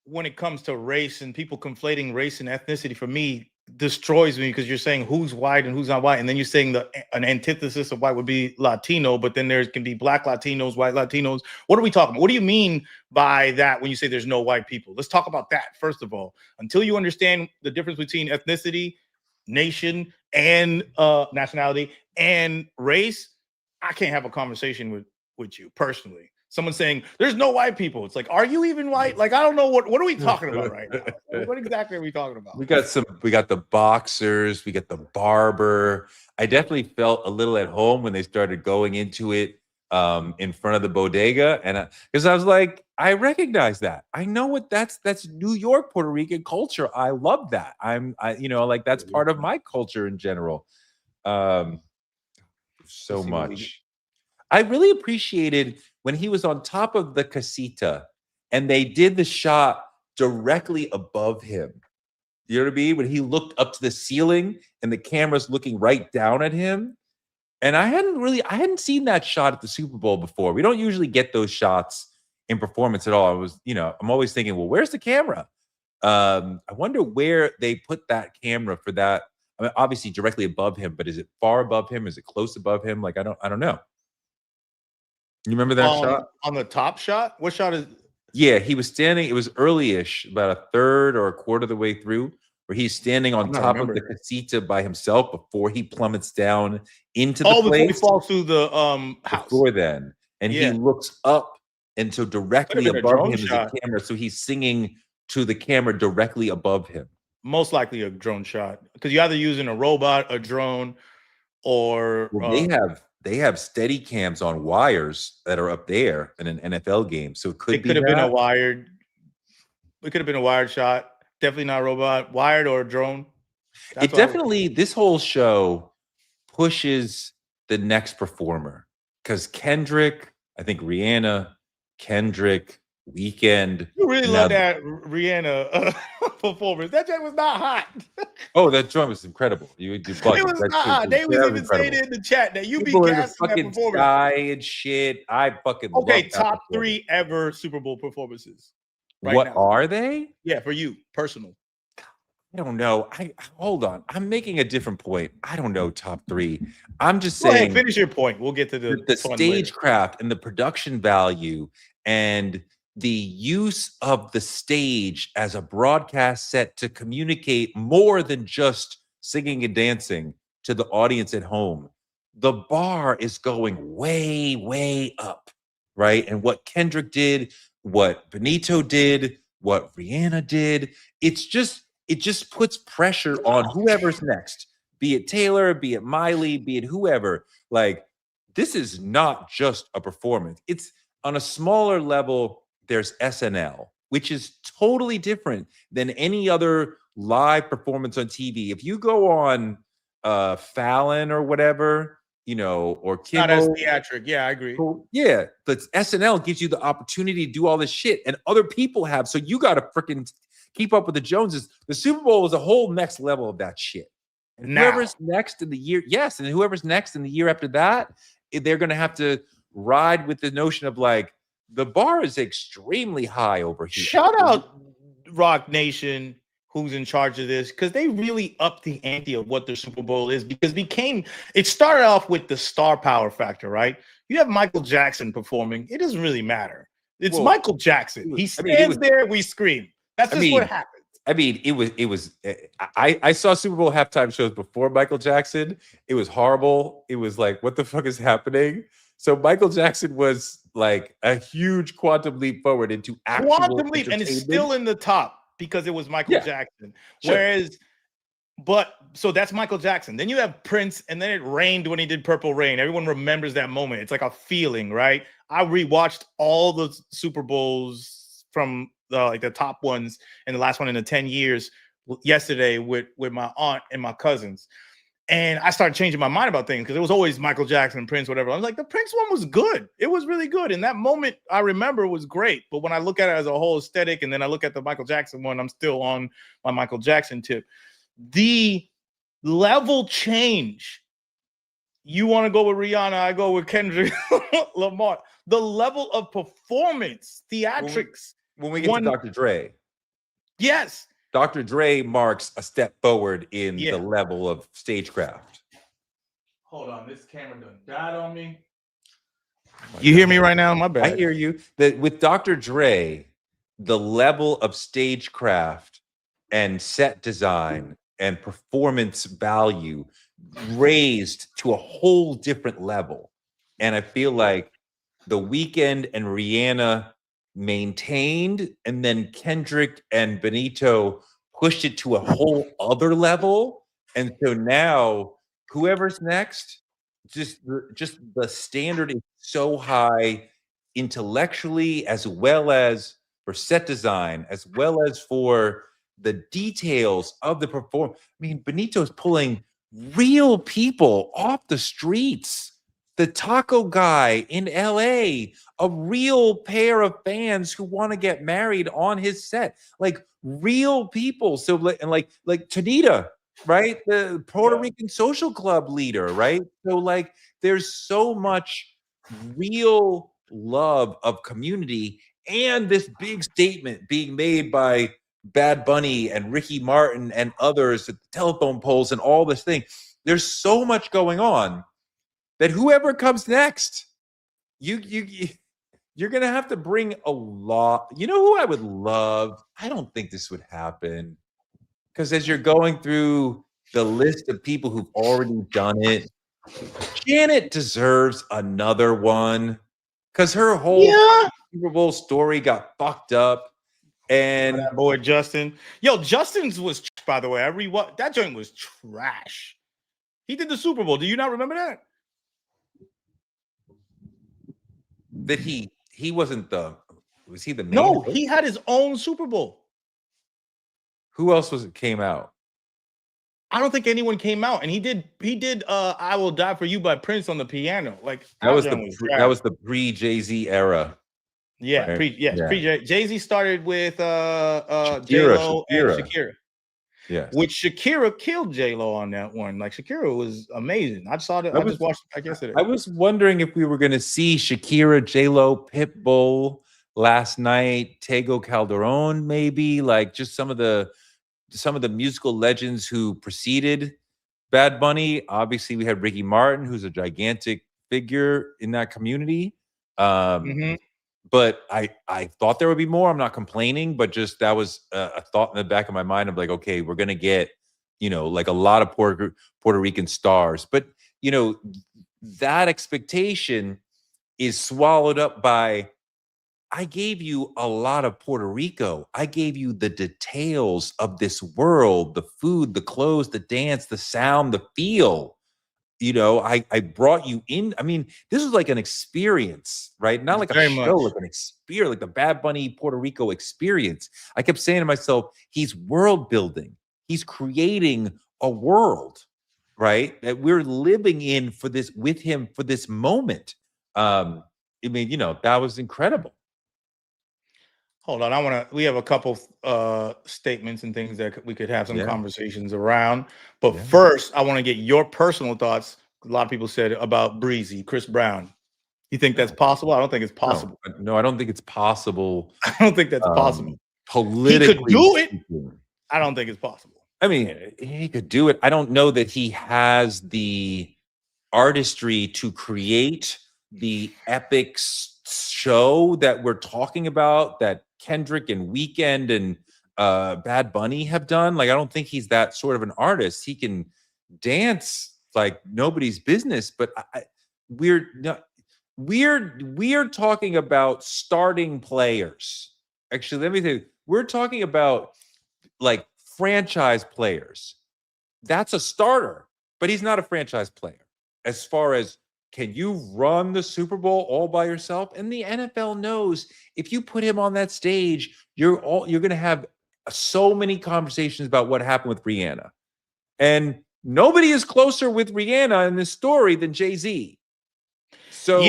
S2: when it comes to race and people conflating race and ethnicity, for me destroys me, because you're saying who's white and who's not white, and then you're saying an antithesis of white would be Latino, but then there can be black Latinos, white Latinos. What are we talking about? What do you mean by that when you say there's no white people? Let's talk about that first of all. Until you understand the difference between ethnicity, nation, and nationality and race, I can't have a conversation with you personally. Someone saying there's no white people. It's like, are you even white? Like, I don't know what are we talking about right now? What exactly are we talking about?
S1: We got the boxers, we got the barber. I definitely felt a little at home when they started going into it in front of the bodega, and because I was like, I recognize that. I know what that's New York, Puerto Rican culture. I love that. Like that's part of my culture in general. Um,
S2: Let's
S1: so
S2: see what we get.
S1: much. I really appreciated when he was on top of the casita and they did the shot directly above him. You know what I mean? When he looked up to the ceiling and the camera's looking right down at him. And I hadn't seen that shot at the Super Bowl before. We don't usually get those shots in performance at all. I'm always thinking, well, where's the camera? I wonder where they put that camera for that. I mean, obviously directly above him, but is it far above him? Is it close above him? Like, I don't know. You remember that shot?
S2: On the top shot? What shot is?
S1: Yeah, he was standing. It was early-ish, about a third or a quarter of the way through, where he's standing on
S2: I'm not
S1: top of the
S2: remembering.
S1: casita by himself before he plummets down into the
S2: Oh, before he
S1: place.
S2: falls through the house.
S1: Before then, and he
S2: Yeah,
S1: looks up, and so
S2: could have
S1: directly
S2: been a
S1: above
S2: drone
S1: him is a
S2: shot.
S1: camera. So he's singing to the camera directly above him.
S2: Most likely a drone shot, because you're either using a robot, a drone, or
S1: Well, they have steady cams on wires that are up there in an NFL game, so it could
S2: it
S1: be
S2: could have been a
S1: that.
S2: wired. It could have been a wired shot. Definitely not a robot, wired or a drone. That's
S1: It
S2: what I would.
S1: definitely, this whole show pushes the next performer because Kendrick, I think Rihanna, Kendrick, Weekend.
S2: You really
S1: Now,
S2: love that Rihanna performance. That joint was not hot.
S1: oh, that joint was incredible. You
S2: It
S1: bugging.
S2: was not hot. They was
S1: That was
S2: even saying
S1: incredible.
S2: it in the chat that you be
S1: People in the
S2: gassing that
S1: fucking
S2: performance.
S1: sky and shit. I fucking love
S2: Okay,
S1: that
S2: top
S1: performance.
S2: 3 ever Super Bowl performances right
S1: What
S2: now.
S1: are they?
S2: Yeah, for you, personal.
S1: I don't know. I hold on. I'm making a different point. I don't know top 3. I'm just
S2: Go ahead,
S1: saying
S2: finish your point. We'll get to the
S1: the
S2: fun later.
S1: stagecraft and the production value and the use of the stage as a broadcast set to communicate more than just singing and dancing to the audience at home. The bar is going way, way up, right? And what Kendrick did, what Benito did, what Rihanna did, it just puts pressure on whoever's next, be it Taylor, be it Miley, be it whoever. Like, this is not just a performance. It's on a smaller level, there's SNL, which is totally different than any other live performance on TV. If you go on Fallon or whatever, or
S2: Not as
S1: Kimmel,
S2: theatric. Yeah, I agree.
S1: yeah, the SNL gives you the opportunity to do all this shit, and other people have. So you got to freaking keep up with the Joneses. The Super Bowl is a whole next level of that shit. And whoever's next in the year, yes, and whoever's next in the year after that, they're going to have to ride with the notion of like the bar is extremely high over here.
S2: Shout out Rock Nation, who's in charge of this, because they really upped the ante of what the Super Bowl is, because it started off with the star power factor, right? You have Michael Jackson performing. It doesn't really matter. It's Michael Jackson. He stands there, we scream. That's just what happens.
S1: I mean, it was. I saw Super Bowl halftime shows before Michael Jackson. It was horrible. It was like, what the fuck is happening? So Michael Jackson was like a huge quantum leap forward into actual
S2: quantum leap, and it's still in the top because it was Michael Jackson. Sure. Whereas, so that's Michael Jackson. Then you have Prince, and then it rained when he did Purple Rain. Everyone remembers that moment. It's like a feeling, right? I rewatched all the Super Bowls from the top ones and the last one in the 10 years yesterday with my aunt and my cousins. And I started changing my mind about things because it was always Michael Jackson, Prince, whatever. I was like, the Prince one was good. It was really good. And that moment I remember was great. But when I look at it as a whole aesthetic, and then I look at the Michael Jackson one, I'm still on my Michael Jackson tip. The level change. You want to go with Rihanna, I go with Kendrick Lamar. The level of performance, theatrics.
S1: When we get to Dr. Dre.
S2: Yes.
S1: Dr. Dre marks a step forward in the level of stagecraft.
S2: Hold on, this camera done died on me. You hear me right now? My bad.
S1: I hear you. With Dr. Dre, the level of stagecraft and set design and performance value raised to a whole different level. And I feel like The Weeknd and Rihanna maintained, and then Kendrick and Benito pushed it to a whole other level. And so now whoever's next, just the standard is so high intellectually, as well as for set design, as well as for the details of the performance. I mean, Benito's pulling real people off the streets. The taco guy in LA, a real pair of fans who want to get married on his set, like real people. So like Tanita, right? The Puerto Rican social club leader, right? So like there's so much real love of community, and this big statement being made by Bad Bunny and Ricky Martin and others at the telephone poles and all this thing. There's so much going on that whoever comes next, you're gonna have to bring a lot. You know who I would love? I don't think this would happen, because as you're going through the list of people who've already done it, Janet deserves another one, because her whole Super Bowl story got fucked up. And
S2: that boy Justin, Justin's was, by the way, I rewatched that joint, was trash. He did the Super Bowl. Do you not remember that?
S1: That he wasn't was he the main?
S2: No, he had his own Super Bowl.
S1: Who else came out?
S2: I don't think anyone came out, and he did I Will Die For You by Prince on the piano. Like
S1: that was the pre Jay-Z era.
S2: Yeah, right? Jay-Z started with J-Lo and Shakira.
S1: Yeah,
S2: which Shakira killed J-Lo on that one. Like Shakira was amazing. I saw that. I just watched it yesterday.
S1: I was wondering if we were going to see Shakira, J-Lo, Pitbull last night, Tego Calderon, maybe, like just some of the musical legends who preceded Bad Bunny. Obviously, we had Ricky Martin, who's a gigantic figure in that community. But I thought there would be more. I'm not complaining, but just that was a thought in the back of my mind of like, okay, we're gonna get, like a lot of Puerto Rican stars. But that expectation is swallowed up by, I gave you a lot of Puerto Rico. I gave you the details of this world, the food, the clothes, the dance, the sound, the feel. I brought you in. I mean, this was like an experience, right? Not like a
S2: Very
S1: show,
S2: much.
S1: like an experience, like the Bad Bunny Puerto Rico experience. I kept saying to myself, he's world building. He's creating a world, right? That we're living in for this with him for this moment. I mean, that was incredible.
S2: Hold on, we have a couple statements and things that we could have some
S1: Yeah,
S2: conversations around. But
S1: yeah.
S2: first, I want to get your personal thoughts. A lot of people said about Breezy, Chris Brown. You think that's
S1: No,
S2: possible? I don't think it's
S1: no,
S2: possible.
S1: no. I don't think it's possible.
S2: I don't think that's possible.
S1: Um,
S2: He could
S1: Politically
S2: do it.
S1: speaking.
S2: I don't think it's possible.
S1: I mean, he could do it. I don't know that he has the artistry to create the epic show that we're talking about that Kendrick and Weekend and Bad Bunny have done. Like, I don't think he's that sort of an artist. He can dance like nobody's business, but we're not, we're talking about starting players. Actually, let me tell you, we're talking about like franchise players. That's a starter, but he's not a franchise player. As far as, can you run the Super Bowl all by yourself? And the NFL knows if you put him on that stage, you're going to have so many conversations about what happened with Rihanna. And nobody is closer with Rihanna in this story than Jay-Z.
S2: Yeah,
S1: So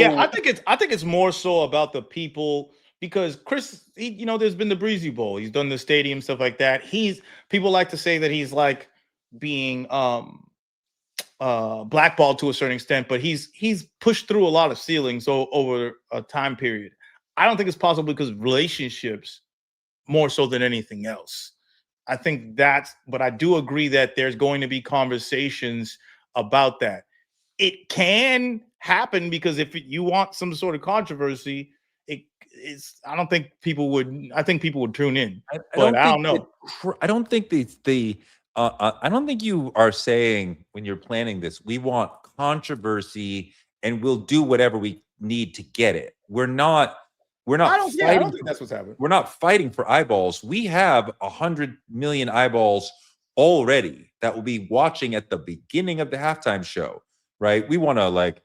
S2: I think it's more so about the people because Chris, there's been the Breezy Bowl. He's done the stadium stuff like that. People like to say that he's like being blackballed to a certain extent, but he's pushed through a lot of ceilings over a time period. I don't think it's possible because relationships more so than anything else. I think but I do agree that there's going to be conversations about that. It can happen because if you want some sort of controversy, I don't think people would. I think people would tune in,
S1: I
S2: but
S1: don't
S2: I
S1: think
S2: don't
S1: that
S2: know.
S1: I don't think I don't think you are saying when you're planning this, we want controversy and we'll do whatever we need to get it. We're not
S2: I don't
S1: fighting
S2: think that's what's happening.
S1: we're not fighting for eyeballs. We have 100 million eyeballs already that will be watching at the beginning of the halftime show, right? We want to like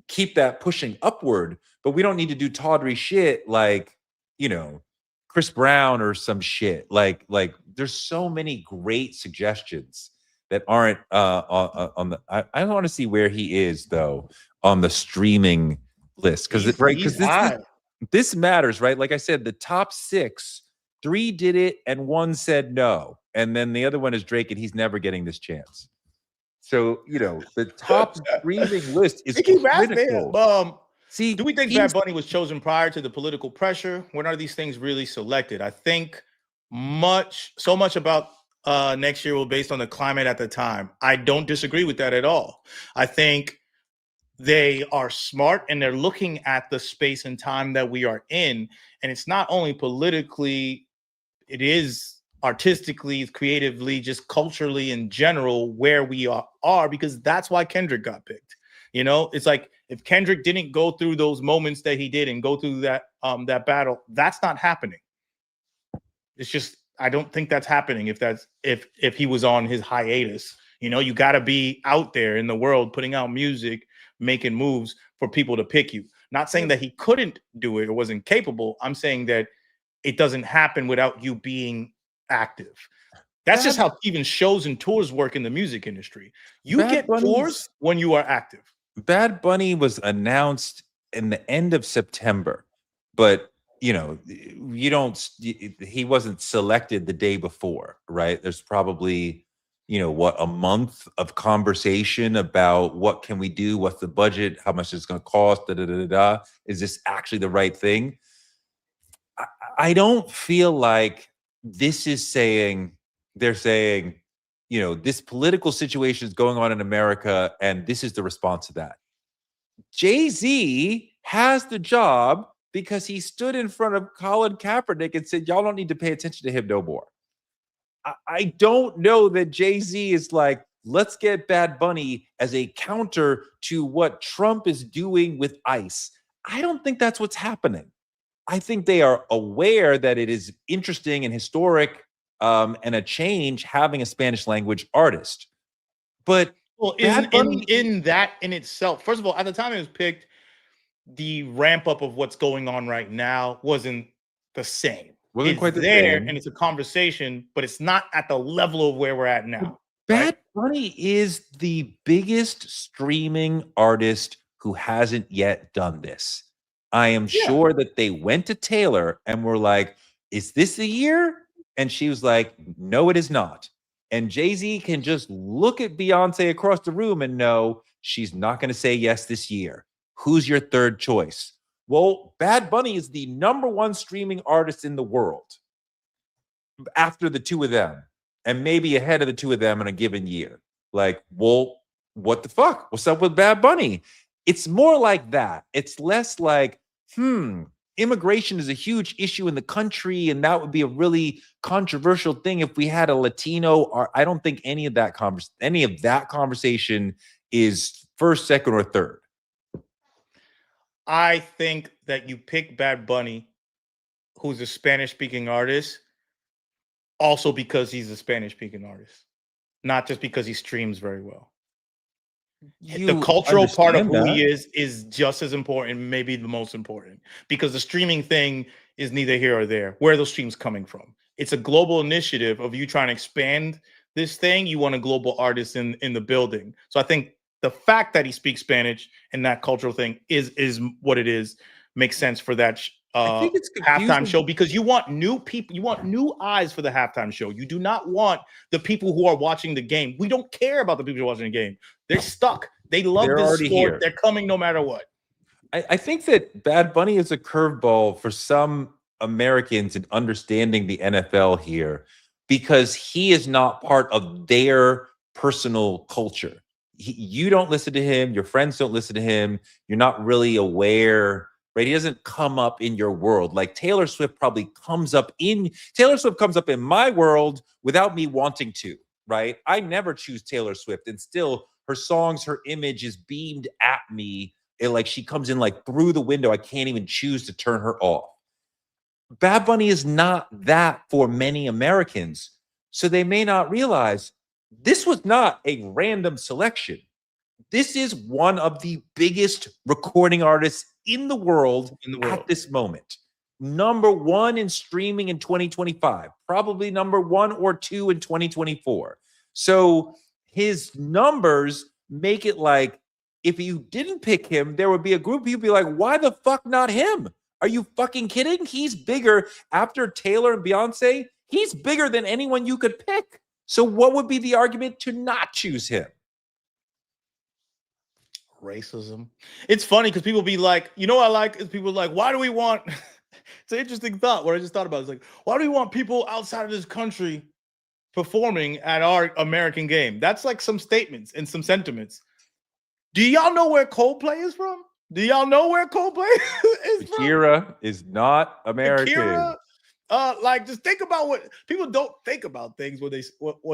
S1: keep that pushing upward, but we don't need to do tawdry shit like, you know, Chris Brown or some shit. Like there's so many great suggestions that aren't on the I want to see where he is though on the streaming list because right
S2: He's
S1: because
S2: high.
S1: this matters, right? Like I said, the top 6, 3 did it and 1 said no, and then the other one is Drake and he's never getting this chance. So, the top streaming list is
S2: They keep asking.
S1: critical.
S2: Do
S1: See,
S2: we think Bad
S1: he's
S2: Bunny was chosen prior to the political pressure? When are these things really selected? I think so much about next year will based on the climate at the time. I don't disagree with that at all. I think they are smart and they're looking at the space and time that we are in, and it's not only politically, it is artistically, creatively, just culturally in general where we are because that's why Kendrick got picked. It's like if Kendrick didn't go through those moments that he did and go through that battle, that's not happening. It's just I don't think that's happening if he was on his hiatus. You got to be out there in the world putting out music, making moves for people to pick you. Not saying that he couldn't do it or wasn't capable. I'm saying that it doesn't happen without you being active. That's just
S1: Bad
S2: how even shows and tours work in the music industry. You
S1: Bad
S2: get
S1: Bunny's
S2: tours when you are active.
S1: Bad Bunny was announced in the end of September, but you don't he wasn't selected the day before, right? There's probably what, a month of conversation about what can we do, what's the budget, how much it's going to cost, da, da, da, da, da. Is this actually the right thing? I don't feel like this is saying they're saying, this political situation is going on in America, and this is the response to that. Jay-Z has the job because he stood in front of Colin Kaepernick and said, y'all don't need to pay attention to him no more. I don't know that Jay-Z is like, let's get Bad Bunny as a counter to what Trump is doing with ICE. I don't think that's what's happening. I think they are aware that it is interesting and historic and a change having a Spanish language artist. But
S2: Well,
S1: Bad Bunny
S2: in that in itself, first of all, at the time it was picked, the ramp up of what's going on right now wasn't the same.
S1: wasn't
S2: It's
S1: quite the
S2: there and
S1: same.
S2: it's a conversation, but it's not at the level of where we're at now, right?
S1: Bad Bunny is the biggest streaming artist who hasn't yet done this. I am
S2: Yeah.
S1: sure that they went to Taylor and were like, "Is this the year?" And she was like, "No, it is not." And Jay-Z can just look at Beyonce across the room and know she's not going to say yes this year. Who's your third choice? Well, Bad Bunny is the number one streaming artist in the world after the two of them and maybe ahead of the two of them in a given year. Like, well, what the fuck? What's up with Bad Bunny? It's more like that. It's less like, immigration is a huge issue in the country, and that would be a really controversial thing if we had a Latino. Or I don't think any of that conversation is first, second, or third.
S2: I think that you pick Bad Bunny, who's a Spanish speaking artist, also because he's a Spanish speaking artist, not just because he streams very well. The
S1: You
S2: cultural part of
S1: understand
S2: who
S1: that?
S2: he is just as important, maybe the most important, because the streaming thing is neither here or there. Where are those streams coming from? It's a global initiative of you trying to expand this thing. You want a global artist in the building. So I think the fact that he speaks Spanish and that cultural thing is what it is makes sense for that
S1: I think it's
S2: halftime show,
S1: confusing.
S2: because you want new people, you want new eyes for the halftime show. You do not want the people who are watching the game. We don't care about the people who are watching the game. They're stuck. They love
S1: They're
S2: this
S1: already
S2: sport.
S1: here.
S2: They're coming no matter what.
S1: I think that Bad Bunny is a curveball for some Americans in understanding the NFL here because he is not part of their personal culture. You don't listen to him, your friends don't listen to him, you're not really aware, right? He doesn't come up in your world. Like Taylor Swift comes up in my world without me wanting to, right? I never choose Taylor Swift, and still her songs, her image is beamed at me. Like she comes in like through the window. I can't even choose to turn her off. Bad Bunny is not that for many Americans. So they may not realize this was not a random selection. This is one of the biggest recording artists in the world
S2: In the
S1: at
S2: world.
S1: this moment. Number one in streaming in 2025, probably number one or two in 2024. So his numbers make it like if you didn't pick him, there would be a group of people be like, why the fuck not him? Are you fucking kidding? He's bigger after Taylor and Beyonce. He's bigger than anyone you could pick. So what would be the argument to not choose him?
S2: Racism. It's funny because people be like, you know what I like is people like, why do we want it's an interesting thought. What I just thought about is like, why do we want people outside of this country performing at our American game? That's like some statements and some sentiments. Do y'all know where Coldplay is from? Do y'all know where Coldplay is from?
S1: Shakira is not American.
S2: Shakira. Like just think about what people don't think about things when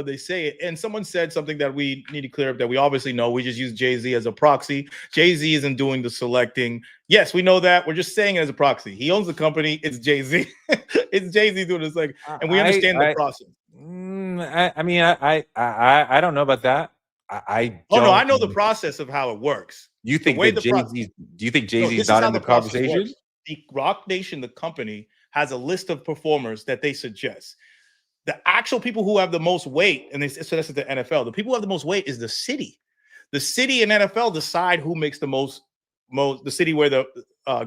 S2: they say it. And someone said something that we need to clear up that we obviously know. We just use Jay-Z as a proxy. Jay-Z isn't doing the selecting. Yes, we know that. We're just saying it as a proxy. He owns the company. It's Jay-Z. It's Jay-Z doing this, like, and we understand the process.
S1: I don't know about that. I
S2: Oh no, I
S1: don't.
S2: know the process of how it works.
S1: You
S2: The
S1: think
S2: way
S1: that
S2: the process.
S1: Jay-Z? Do you think
S2: No,
S1: Jay-Z's
S2: this is
S1: not
S2: how
S1: in the
S2: the process
S1: conversation?
S2: works. The Rock Nation, the company, has a list of performers that they suggest. The actual people who have the most weight, and so that's the NFL. The people who have the most weight is the city. The city and NFL decide who makes the most. The city where the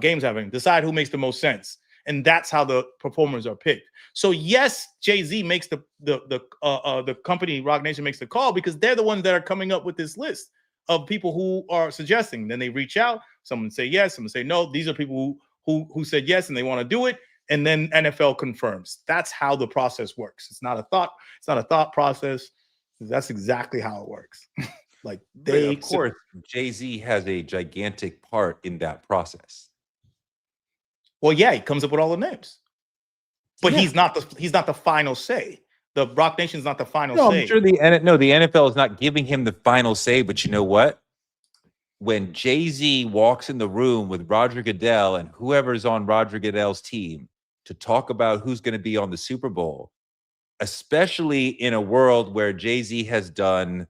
S2: game's having decide who makes the most sense, and that's how the performers are picked. So yes, Jay-Z makes the company Rock Nation makes the call because they're the ones that are coming up with this list of people who are suggesting. Then they reach out. Someone say yes, someone say no. These are people who said yes and they want to do it. And then NFL confirms. That's how the process works. It's not a thought process. That's exactly how it works. Like
S1: But of course, Jay-Z has a gigantic part in that process.
S2: Well, yeah, he comes up with all the names, but
S1: Yeah.
S2: he's not the final say. The Rock Nation's not the final
S1: No,
S2: say.
S1: I'm sure the NFL is not giving him the final say. But you know what? When Jay-Z walks in the room with Roger Goodell and whoever's on Roger Goodell's team to talk about who's going to be on the Super Bowl, especially in a world where Jay-Z has done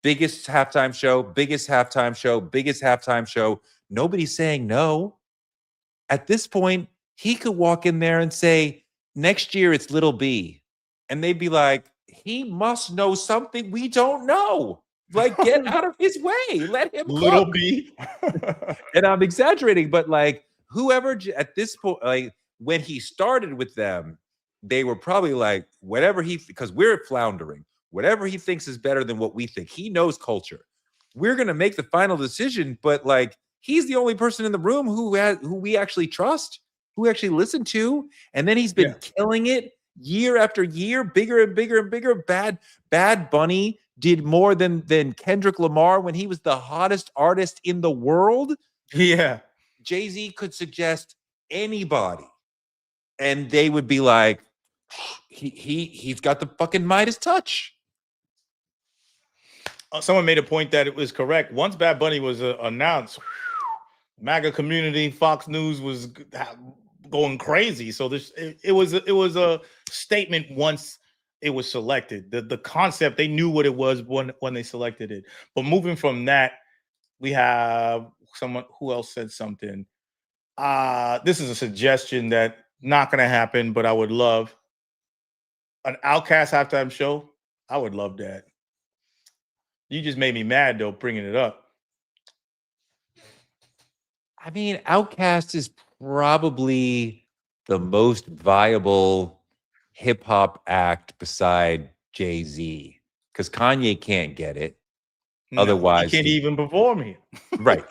S1: biggest halftime show, biggest halftime show, biggest halftime show. Nobody's saying no. At this point, he could walk in there and say, next year it's Little B. And they'd be like, he must know something we don't know. Like, get out of his way. Let him
S2: Little
S1: cook.
S2: B.
S1: And I'm exaggerating, but like, whoever at this point, like, when he started with them, they were probably like, whatever because we're floundering, whatever he thinks is better than what we think. He knows culture. We're going to make the final decision, but like, he's the only person in the room who we actually trust, who we actually listen to. And then he's been killing it year after year, bigger and bigger and bigger. Bad Bunny did more than Kendrick Lamar when he was the hottest artist in the world.
S2: Yeah.
S1: Jay-Z could suggest anybody, and they would be like, he's got the fucking Midas touch.
S2: Someone made a point that it was correct. Once Bad Bunny was announced, MAGA community, Fox News was going crazy. So it was a statement once it was selected. The concept, they knew what it was when they selected it. But moving from that, we have someone who else said something. This is a suggestion that not going to happen, but I would love an Outkast halftime show. I would love that. You just made me mad though, bringing it up.
S1: I mean, Outkast is probably the most viable hip hop act beside Jay-Z, because Kanye can't get it.
S2: No,
S1: Otherwise,
S2: he can't even perform here.
S1: Right.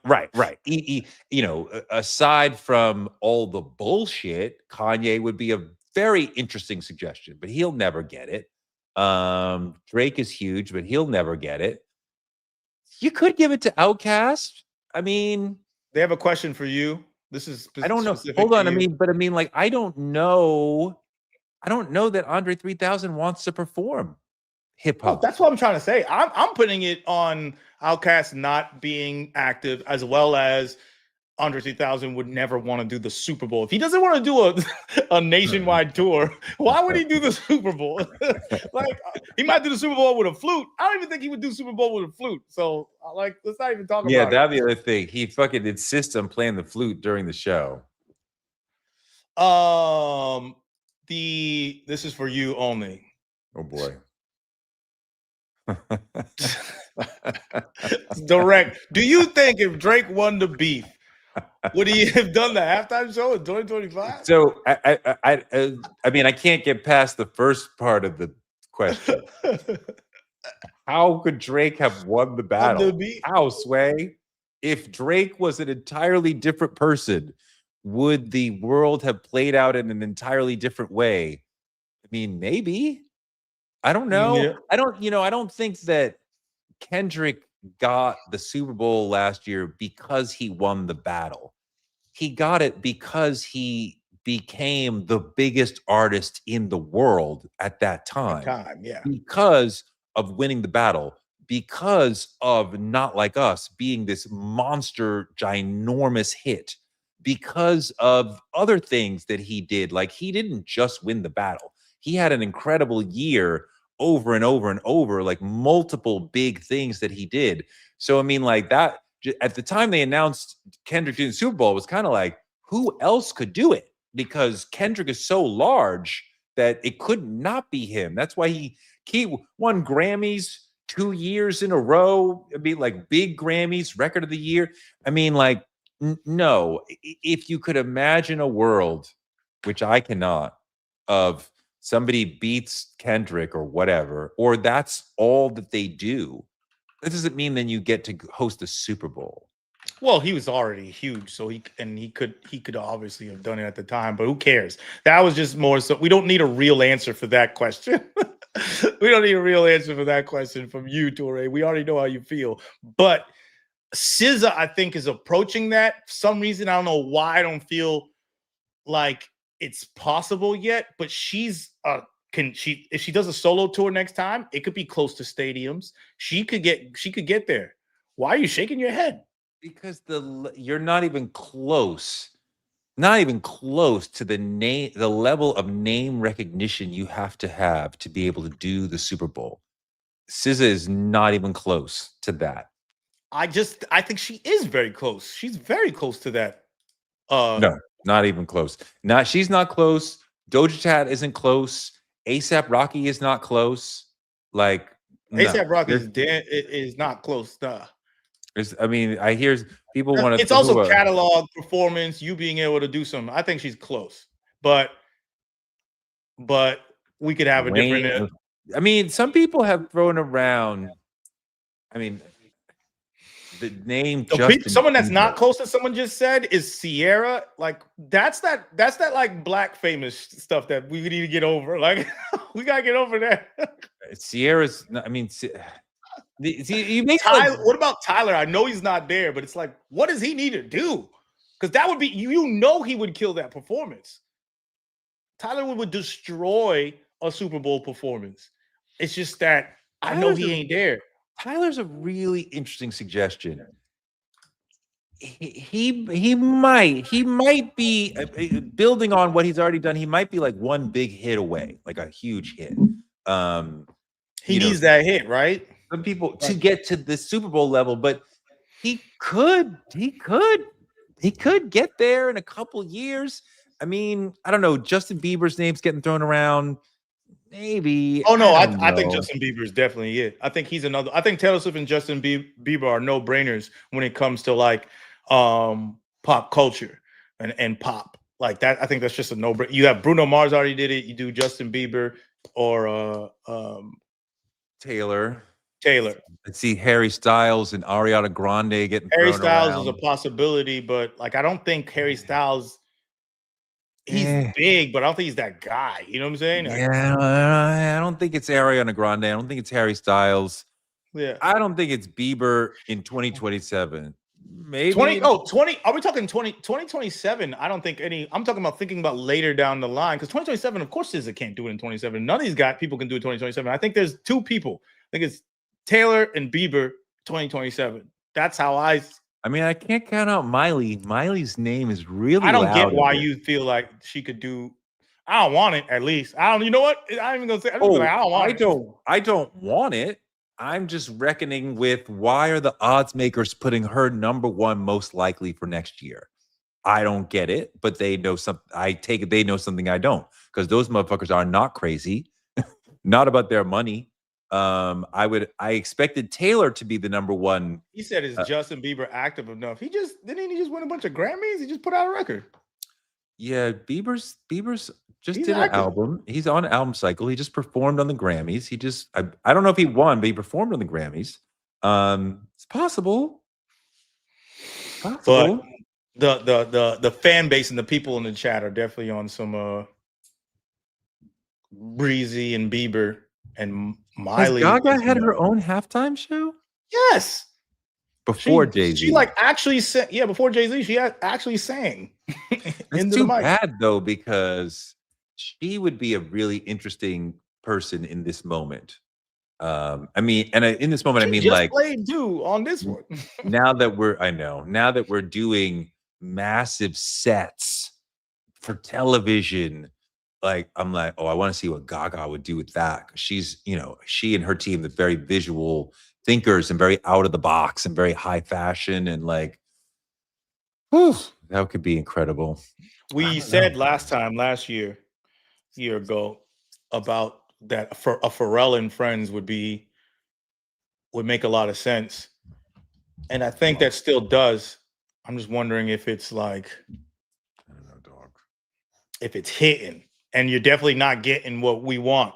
S1: Right. You know, aside from all the bullshit, Kanye would be a very interesting suggestion, but he'll never get it. Drake is huge, but he'll never get it. You could give it to Outkast. I mean,
S2: they have a question for you. This is
S1: I don't know. Hold on. I mean, like, I don't know that Andre 3000 wants to perform hip hop.
S2: Oh, that's what I'm trying to say. I'm putting it on Outkast not being active, as well as Andre 3000 would never want to do the Super Bowl. If he doesn't want to do a nationwide tour, why would he do the Super Bowl? Like, he might do the Super Bowl with a flute. I don't even think he would do Super Bowl with a flute. So, like, let's not even talk about it.
S1: Yeah, that'd be the other thing. He fucking insists on playing the flute during the show.
S2: This is for you only.
S1: Oh boy.
S2: Direct. Do you think if Drake won the beef, would he have done the halftime show in 2025?
S1: So I mean, I can't get past the first part of the question. How could Drake have won the battle? How, Sway? If Drake was an entirely different person, would the world have played out in an entirely different way? I mean, maybe. I don't know. Yeah. I don't think that Kendrick got the Super Bowl last year because he won the battle. He got it because he became the biggest artist in the world at that time.
S2: Yeah.
S1: Because of winning the battle, because of Not Like Us being this monster, ginormous hit, because of other things that he did. Like, he didn't just win the battle. He had an incredible year over and over and over, like multiple big things that he did. So, I mean, like, that at the time they announced Kendrick doing the Super Bowl, it was kind of like, who else could do it? Because Kendrick is so large that it could not be him. That's why he won Grammys 2 years in a row. I mean, like, big Grammys, record of the year. I mean, like, no. If you could imagine a world, which I cannot, of somebody beats Kendrick or whatever, or that's all that they do, that doesn't mean then you get to host the Super Bowl.
S2: Well, he was already huge, so he could obviously have done it at the time, but who cares? That was just more so. We don't need a real answer for that question. We don't need a real answer for that question from you, Toure. We already know how you feel. But SZA, I think, is approaching that. For some reason, I don't know why I don't feel like it's possible yet, but she's if she does a solo tour next time, it could be close to stadiums. She could get there. Why are you shaking your head?
S1: Because you're not even close to the level of name recognition you have to be able to do the Super Bowl. SZA is not even close to that.
S2: I think she is very close. She's very close to that.
S1: No, not even close. She's not close. Doja Cat isn't close. ASAP Rocky is not close. Like, no.
S2: ASAP Rocky is not close.
S1: I mean, I hear people want to
S2: It's also catalog performance, you being able to do something. I think she's close, but we could have a different.
S1: I mean, some people have thrown around. I mean, the name
S2: someone that's not close to someone just said is Sierra. Like that's that like black famous stuff that we need to get over. Like we gotta get over that.
S1: Sierra's. I mean, you make
S2: Tyler. What about Tyler? I know he's not there, but it's like, what does he need to do? Because that would be he would kill that performance. Tyler would destroy a Super Bowl performance. It's just that I know he ain't there.
S1: Tyler's a really interesting suggestion. He might be building on what he's already done. He might be like one big hit away, like a huge hit.
S2: He needs that hit, right?
S1: Some people to get to the Super Bowl level, but he could get there in a couple years. I mean, I don't know. Justin Bieber's name's getting thrown around. Maybe.
S2: Oh no, I think Justin Bieber is definitely it. I think he's another. I think Taylor Swift and Justin Bieber are no brainers when it comes to like pop culture and pop like that. I think that's just a no brainer. You have Bruno Mars already did it. You do Justin Bieber or
S1: Taylor.
S2: Let's
S1: see Harry Styles and Ariana Grande getting
S2: Harry Styles is a possibility, but like I don't think Harry Styles. He's big, but I don't think he's that guy. You know what I'm saying?
S1: Yeah, I don't think it's Ariana Grande. I don't think it's Harry Styles.
S2: Yeah.
S1: I don't think it's Bieber in 2027. Maybe
S2: 20. Are we talking 2027? I don't think any. I'm talking about thinking about later down the line because 2027, of course, SZA can't do it in 27. None of these people can do it 2027. I think there's two people. I think it's Taylor and Bieber 2027. That's how I
S1: mean, I can't count out Miley. Miley's name is really.
S2: I don't get why you feel like she could do. I don't want it. At least I don't. You know what? I'm even gonna say. I don't want it.
S1: I don't want it. I'm just reckoning with why are the odds makers putting her number one most likely for next year. I don't get it, but they know something. I take it they know something I don't because those motherfuckers are not crazy, not about their money. I expected Taylor to be the number one.
S2: He said, "Is Justin Bieber active enough?" He just win a bunch of Grammys. He just put out a record.
S1: Yeah, Bieber's just did an album. He's on an album cycle. He just performed on the Grammys. He just I don't know if he won, but he performed on the Grammys. It's possible.
S2: But the fan base and the people in the chat are definitely on some Breezy and Bieber and Miley.
S1: Has Gaga had her own halftime show?
S2: Yes.
S1: Before Jay-Z.
S2: She like actually sang. Yeah, before Jay-Z, she actually sang.
S1: It's too bad though, because she would be a really interesting person in this moment. I mean, and in this moment, I mean, like
S2: played on this one.
S1: now that we're doing massive sets for television. Like I'm like, oh, I want to see what Gaga would do with that. She's, she and her team, the very visual thinkers and very out of the box and very high fashion and like, whew, that could be incredible.
S2: We said last year ago, about that for a Pharrell and Friends would make a lot of sense, and I think that still does. I'm just wondering if it's like, I don't know, dog, if it's hitting. And you're definitely not getting what we want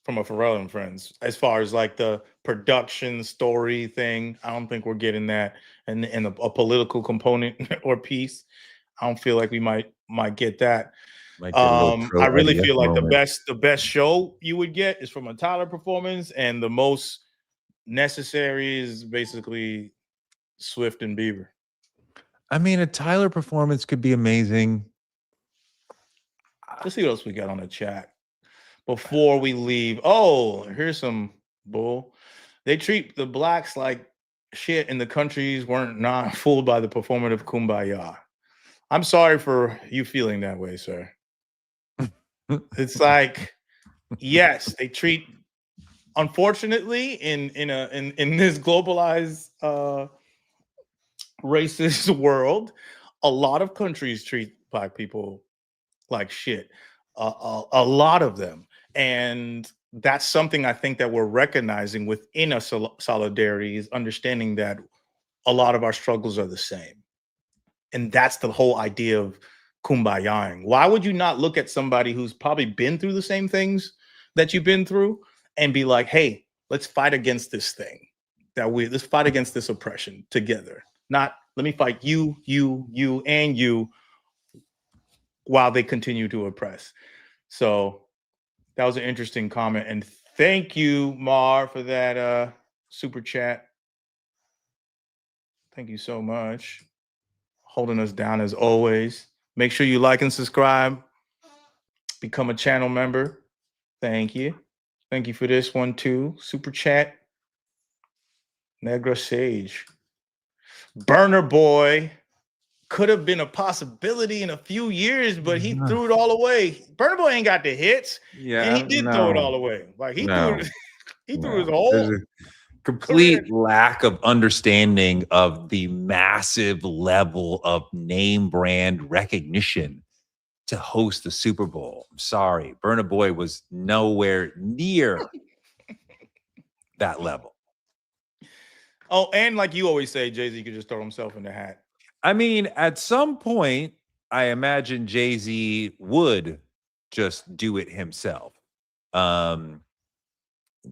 S2: from a Pharrell and Friends as far as like the production story thing. I don't think we're getting that, and a political component or piece. I don't feel like we might get that. I really feel like the best show you would get is from a Tyler performance, and the most necessary is basically Swift and Bieber.
S1: I mean, a Tyler performance could be amazing.
S2: Let's see what else we got on the chat before we leave. Oh, here's some bull. They treat the blacks like shit, and the countries weren't not fooled by the performative kumbaya. I'm sorry for you feeling that way, sir. It's like, yes, they treat unfortunately, in this globalized racist world, a lot of countries treat black people like shit. A lot of them, and that's something I think that we're recognizing within a solidarity is understanding that a lot of our struggles are the same, and that's the whole idea of kumbayaing. Why would you not look at somebody who's probably been through the same things that you've been through and be like, hey, let's fight against this thing let's fight against this oppression together. Not let me fight you, and you while they continue to oppress. So that was an interesting comment. And thank you, Mar, for that super chat. Thank you so much. Holding us down as always. Make sure you like and subscribe. Become a channel member. Thank you. Thank you for this one too. Super chat. Negra Sage. Burner Boy could have been a possibility in a few years, but he threw it all away. Burner Boy ain't got the hits, and he did throw it all away. Like he threw it, he threw his
S1: There's
S2: whole
S1: a
S2: career.
S1: complete lack of understanding of the massive level of name brand recognition to host the Super Bowl. I'm sorry, Burna Boy was nowhere near that level.
S2: Oh, and like you always say, Jay-Z could just throw himself in the hat.
S1: I mean, at some point, I imagine Jay-Z would just do it himself.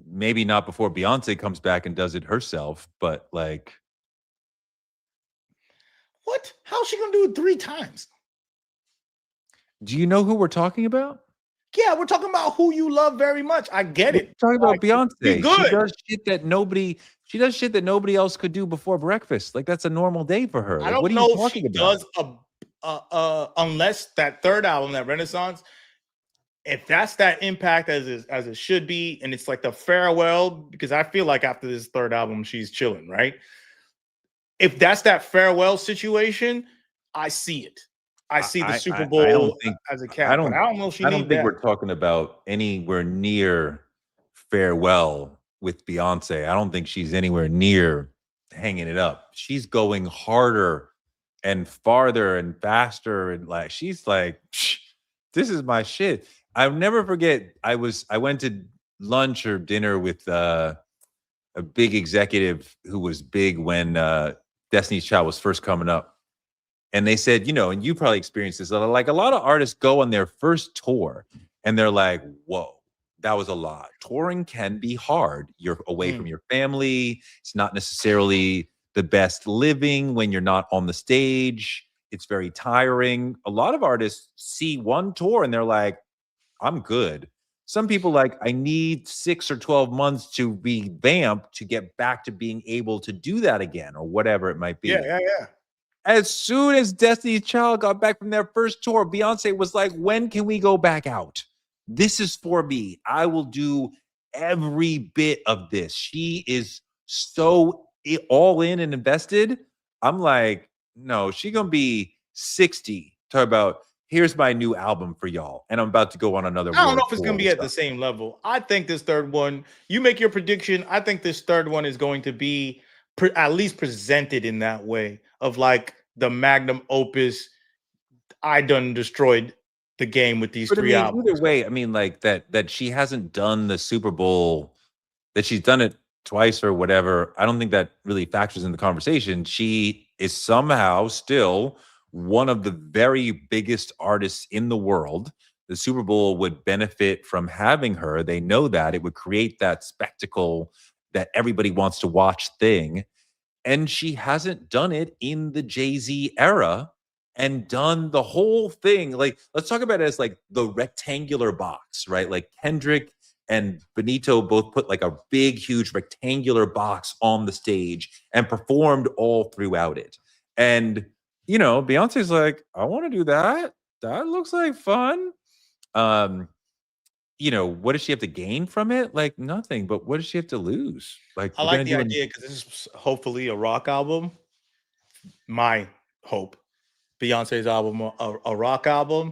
S1: Maybe not before Beyonce comes back and does it herself, but like,
S2: what? How's she gonna do it 3 times?
S1: do you know who we're talking about?
S2: Yeah, we're talking about who you love very much. I get it.
S1: We're talking about Beyonce.
S2: Good.
S1: She does shit that nobody else could do before breakfast. Like that's a normal day for her.
S2: I
S1: Like,
S2: don't
S1: what are
S2: know
S1: you
S2: if
S1: talking
S2: she
S1: about?
S2: does unless that third album, that Renaissance, if that's that impact as it should be, and it's like the farewell, because I feel like after this third album, she's chilling, right? If that's that farewell situation, I see it. I see the Super
S1: I don't
S2: Bowl
S1: think
S2: as a cap, but I don't know if she
S1: I don't
S2: needs
S1: think
S2: that.
S1: we're talking about anywhere near farewell with Beyonce. I don't think she's anywhere near hanging it up. She's going harder and farther and faster, and like she's like, this is my shit. I'll never forget. I went to lunch or dinner with a big executive who was big when Destiny's Child was first coming up. And they said, you know, and you probably experienced this, like a lot of artists go on their first tour and they're like, whoa, that was a lot. Touring can be hard. You're away from your family. It's not necessarily the best living when you're not on the stage. It's very tiring. A lot of artists see one tour and they're like, I'm good. Some people like, I need 6 or 12 months to revamp to get back to being able to do that again or whatever it might be.
S2: Yeah.
S1: As soon as Destiny's Child got back from their first tour, Beyonce was like, when can we go back out? This is for me. I will do every bit of this. She is so all in and invested. I'm like, no, she gonna be 60. Talk about, here's my new album for y'all. And I'm about to go on another
S2: I don't know
S1: world
S2: if it's
S1: tour
S2: going to
S1: with
S2: be at the
S1: stuff.
S2: same level. I think this third one, you make your prediction. I think this third one is going to be at least presented in that way of like the magnum opus. I done destroyed the game with these
S1: But I
S2: 3
S1: mean,
S2: albums.
S1: either way, I mean, like that she hasn't done the Super Bowl, that she's done it twice or whatever. I don't think that really factors in the conversation. She is somehow still one of the very biggest artists in the world. The Super Bowl would benefit from having her. They know that it would create that spectacle that everybody wants to watch thing. And she hasn't done it in the Jay-Z era and done the whole thing. Like, let's talk about it as like the rectangular box, right? Like Kendrick and Benito both put like a big, huge rectangular box on the stage and performed all throughout it. And, you know, Beyonce's like, I want to do that. That looks like fun. Um, you know, what does she have to gain from it? Like nothing, but what does she have to lose? Like,
S2: I
S1: we're
S2: like
S1: gonna
S2: the
S1: do an
S2: idea because this is hopefully a rock album. My hope, Beyonce's album, a rock album.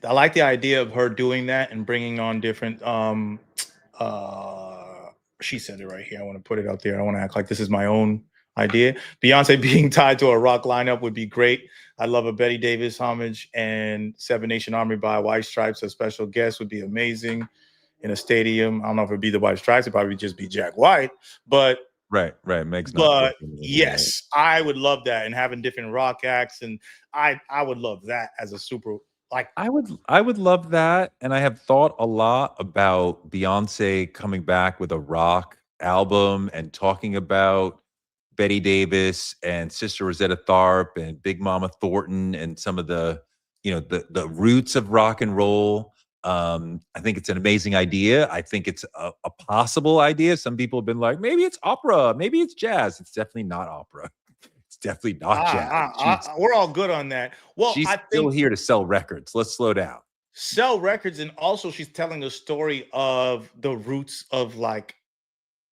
S2: I like the idea of her doing that and bringing on different She said it right here. I want to put it out there. I don't want to act like this is my own idea. Beyonce being tied to a rock lineup would be great. I love a Betty Davis homage, and Seven Nation Army by White Stripes, a special guest, would be amazing in a stadium. I don't know if it'd be the White Stripes, it'd probably just be Jack White. But
S1: Right. Meg's not working with it, right?
S2: yes, I would love that, and having different rock acts, and I would love that as a super like.
S1: I would love that, and I have thought a lot about Beyonce coming back with a rock album and talking about Betty Davis and Sister Rosetta Tharpe and Big Mama Thornton and some of the, the roots of rock and roll. I think it's an amazing idea. I think it's a possible idea. Some people have been like, maybe it's opera, maybe it's jazz. It's definitely not opera. It's definitely not jazz.
S2: We're all good on that. Well,
S1: She's
S2: I
S1: still
S2: think
S1: here to sell records. Let's slow down.
S2: sell records, and also she's telling the story of the roots of like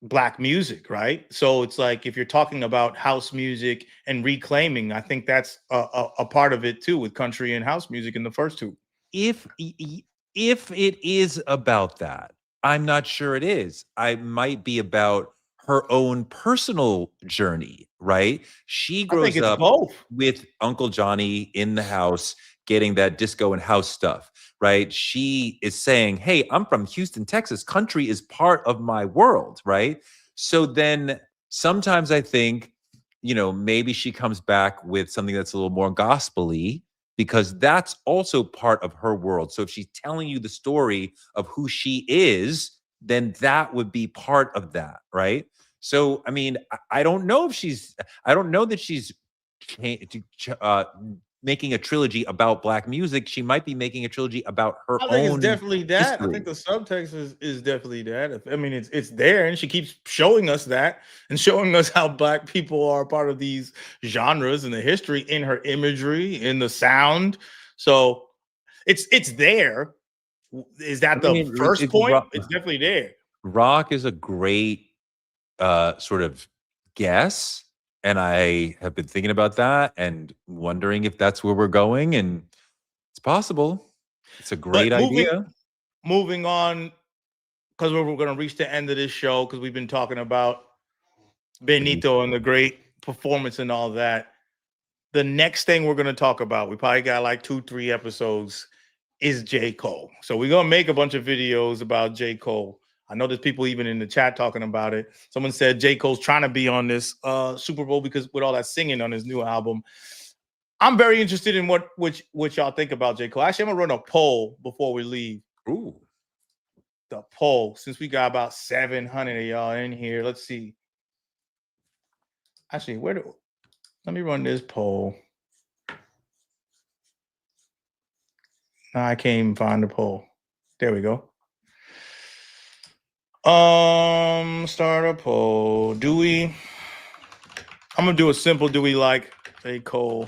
S2: Black music, right? So it's like if you're talking about house music and reclaiming, I think that's a part of it too, with country and house music in the first two.
S1: If it is about that, I'm not sure it is. I might be about her own personal journey, right? She
S2: I think
S1: grows
S2: it's
S1: up
S2: both.
S1: with Uncle Johnny in the house getting that disco and house stuff, right? She is saying, "Hey, I'm from Houston, Texas. Country is part of my world," right? So then sometimes I think, maybe she comes back with something that's a little more gospel-y, because that's also part of her world. So if she's telling you the story of who she is, then that would be part of that, right? So, I mean, I don't know if I don't know that she's uh, making a trilogy about Black music. She might be making a trilogy about her
S2: I think it's
S1: own
S2: definitely that. I think
S1: history.
S2: the subtext is definitely that. I mean, it's there, and she keeps showing us that and showing us how Black people are part of these genres and the history in her imagery, in the sound. So it's there. Is
S1: I
S2: that the
S1: mean,
S2: first point? It's definitely there.
S1: rock is a great sort of guess. And I have been thinking about that and wondering if that's where we're going. And it's possible. It's a great
S2: But
S1: idea.
S2: moving on, because we're going to reach the end of this show, because we've been talking about Benito and the great performance and all that. The next thing we're going to talk about, we probably got like 2-3 episodes, is J. Cole. So we're going to make a bunch of videos about J. Cole. I know there's people even in the chat talking about it. Someone said J. Cole's trying to be on this Super Bowl because with all that singing on his new album. I'm very interested in what y'all think about J. Cole. Actually, I'm gonna run a poll before we leave.
S1: Ooh.
S2: The poll, since we got about 700 of y'all in here. Let's see. Actually, let me run this poll. No, I can't even find the poll. There we go. Start a poll. I'm gonna do a simple. Do we like J. Cole?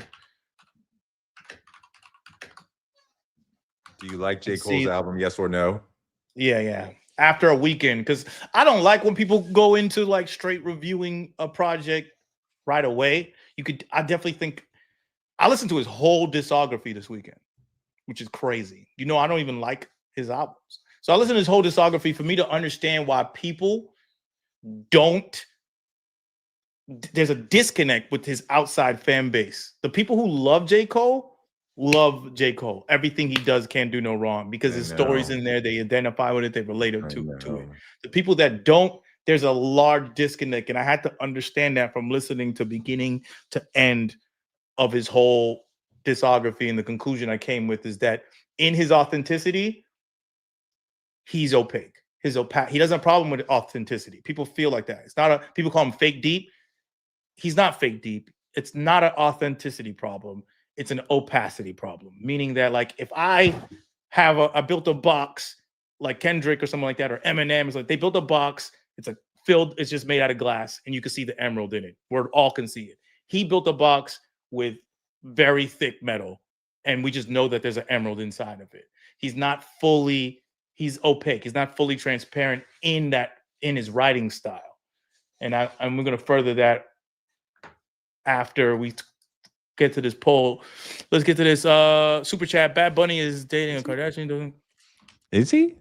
S1: Do you like J. Cole's album? Yes or no?
S2: Yeah. After a weekend, because I don't like when people go into like straight reviewing a project right away. I definitely think I listened to his whole discography this weekend, which is crazy. I don't even like his albums. So I listened to his whole discography for me to understand why people don't. There's a disconnect with his outside fan base. The people who love J. Cole love J. Cole. Everything he does can't do no wrong because his stories in there, they identify with it, they relate to it. The people that don't, there's a large disconnect. And I had to understand that from listening to beginning to end of his whole discography. And the conclusion I came with is that in his authenticity, he's opaque. He doesn't have a problem with authenticity. People feel like that. It's not people call him fake deep. He's not fake deep. It's not an authenticity problem. It's an opacity problem, meaning that like if I built a box like Kendrick or something like that, or Eminem is like they built a box. It's like filled. It's just made out of glass, and you can see the emerald in it. We all can see it. He built a box with very thick metal, and we just know that there's an emerald inside of it. He's not fully. He's opaque. He's not fully transparent in his writing style, and we're going to further that after we get to this poll. Let's get to this super chat. Bad Bunny is dating a Kardashian.
S1: Is he?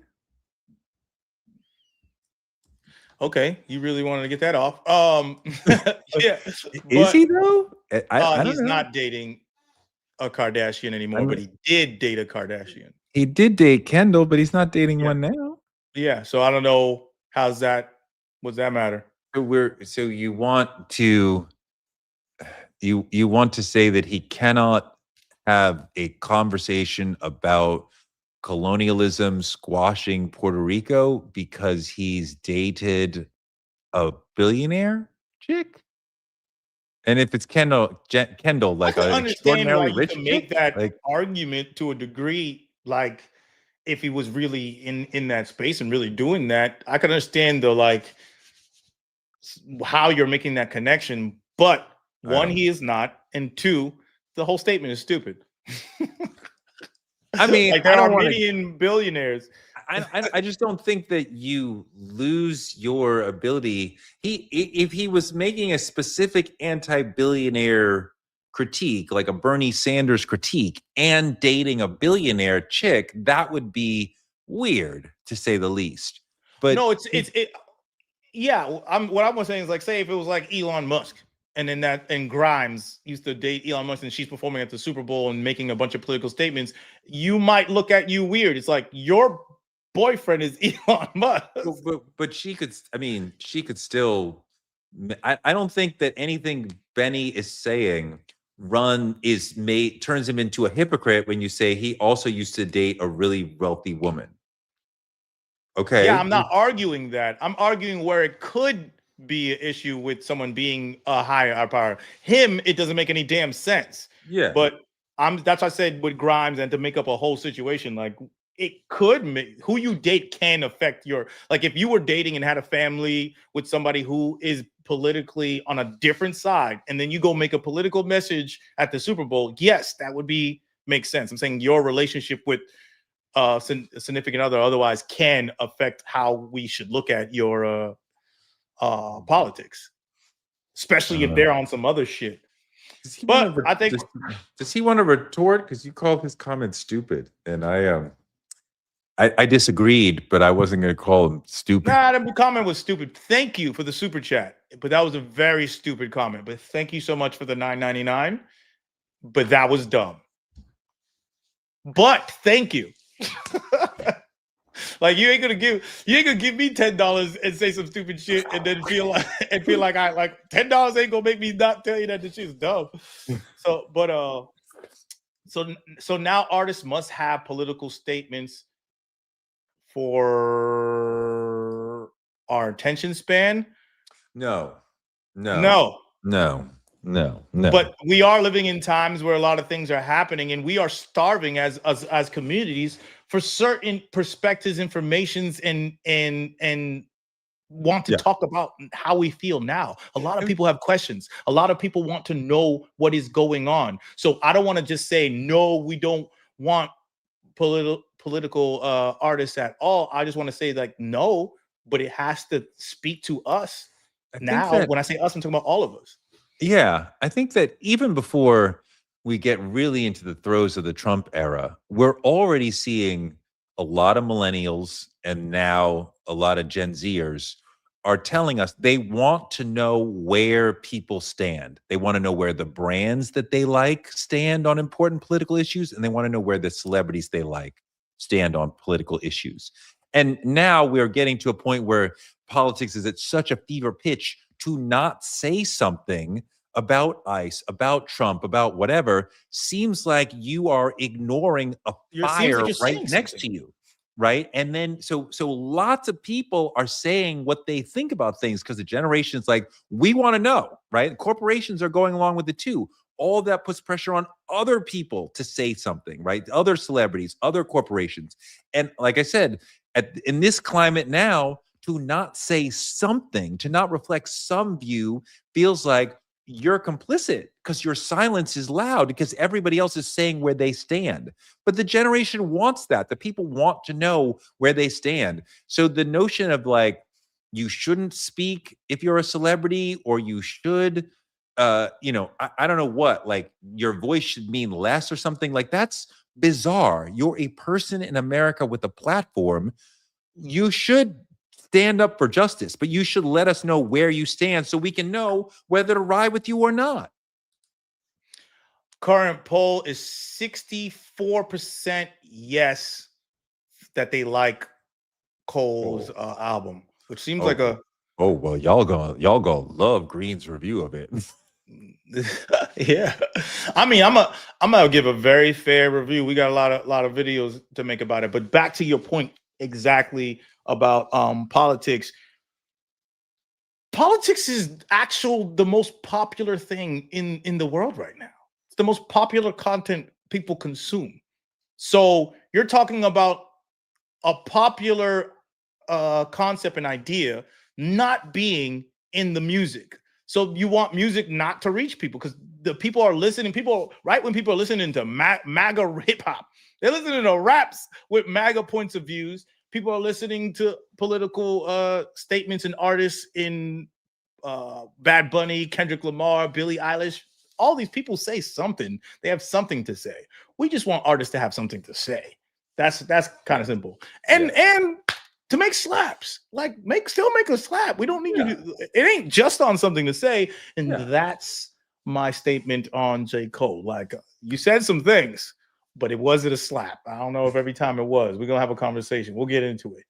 S2: Okay, you really wanted to get that off. Yeah,
S1: Is
S2: but
S1: he though? I don't
S2: he's
S1: know.
S2: not dating a Kardashian
S1: I
S2: anymore, but
S1: mean,
S2: he did date a Kardashian.
S1: he did date Kendall, but he's not dating
S2: Yeah,
S1: one now.
S2: yeah. So I don't know how's that. What's that matter?
S1: So you want to you want to say that he cannot have a conversation about colonialism squashing Puerto Rico because he's dated a billionaire chick? And if it's Kendall,
S2: I
S1: like
S2: can
S1: an
S2: understand why
S1: extraordinarily
S2: you
S1: rich
S2: can make
S1: chick,
S2: that
S1: like
S2: argument to a degree, like if he was really in that space and really doing that. I can understand the like how you're making that connection, but
S1: I
S2: one,
S1: don't.
S2: he is not, and two, the whole statement is stupid.
S1: I mean,
S2: Like
S1: I
S2: there are
S1: don't want to.
S2: many billionaires.
S1: I just don't think that you lose your ability. If he was making a specific anti-billionaire critique, like a Bernie Sanders critique, and dating a billionaire chick, that would be weird to say the least. But
S2: No, yeah. I'm what I'm saying is like, say if it was like Elon Musk, and then that and Grimes used to date Elon Musk, and she's performing at the Super Bowl and making a bunch of political statements, you might look at you weird. It's like your boyfriend is Elon Musk.
S1: but she could. I mean, she could still. I don't think that anything Benny is saying turns him into a hypocrite when you say he also used to date a really wealthy woman.
S2: Yeah,
S1: Okay.
S2: I'm not arguing that. I'm arguing where it could be an issue with someone being a higher power. Him, it doesn't make any damn sense.
S1: Yeah.
S2: But that's why I said with Grimes, and to make up a whole situation, like it could make who you date can affect your, like if you were dating and had a family with somebody who is politically on a different side, and then you go make a political message at the Super Bowl, yes, that would be make sense. I'm saying your relationship with significant other otherwise can affect how we should look at your politics, especially if
S1: Uh,
S2: they're on some other shit.
S1: does he want
S2: But
S1: to?
S2: I think
S1: Does he want to retort? Because you called his comment stupid, and I disagreed, but I wasn't going to call him stupid.
S2: nah, the comment was stupid. Thank you for the super chat, but that was a very stupid comment. But thank you so much for the $9.99. But that was dumb. But thank you. Like you ain't gonna give me $10 and say some stupid shit and then feel like I like $10 ain't gonna make me not tell you that the shit's dumb. So, but so now artists must have political statements for our attention span.
S1: No, no,
S2: No,
S1: no, no, no.
S2: but we are living in times where a lot of things are happening, and we are starving as communities for certain perspectives, informations, and want to
S1: Yeah.
S2: talk about how we feel now. A lot of
S1: And-
S2: people have questions. A lot of people want to know what is going on. So I don't want to just say no, we don't want political artists at all. I just want to say like no, but it has to speak to us
S1: I think
S2: now.
S1: that
S2: When I say us, I'm talking about all of us.
S1: Yeah, I think that even before we get really into the throes of the Trump era, we're already seeing a lot of millennials and now a lot of Gen Zers are telling us they want to know where people stand. They want to know where the brands that they like stand on important political issues, and they want to know where the celebrities they like stand on political issues. And now we're getting to a point where politics is at such a fever pitch to not say something about ICE, about Trump, about whatever, seems like you are ignoring a
S2: It seems like
S1: fire
S2: you're
S1: right
S2: saying
S1: next
S2: something.
S1: to you. Right. And then so lots of people are saying what they think about things because the generation's like, we want to know, right? Corporations are going along with it too. All that puts pressure on other people to say something, right? Other celebrities, other corporations. And like I said, in this climate now, to not say something, to not reflect some view, feels like you're complicit because your silence is loud because everybody else is saying where they stand. But the generation wants that. The people want to know where they stand. So the notion of like, you shouldn't speak if you're a celebrity, or you should, I don't know what, like your voice should mean less or something like that's bizarre. You're a person in America with a platform. You should stand up for justice, but you should let us know where you stand so we can know whether to ride with you or not.
S2: Current poll is 64% yes that they like Cole's album, which seems like a
S1: well, y'all gonna love Green's review of it.
S2: yeah. I mean, I'm gonna give a very fair review. We got a lot of videos to make about it. But back to your point exactly about politics. Politics is the most popular thing in the world right now. It's the most popular content people consume. So you're talking about a popular concept and idea not being in the music. So you want music not to reach people because the people are listening. People, right when people are listening to MAGA hip hop, they're listening to raps with MAGA points of views. People are listening to political statements and artists in Bad Bunny, Kendrick Lamar, Billie Eilish. All these people say something. They have something to say. We just want artists to have something to say. That's kind of simple. And to make slaps, like still make a slap. We don't need you to. It ain't just on something to say. And that's my statement on J. Cole. Like you said some things, but it wasn't a slap. I don't know if every time it was. We're gonna have a conversation. We'll get into it.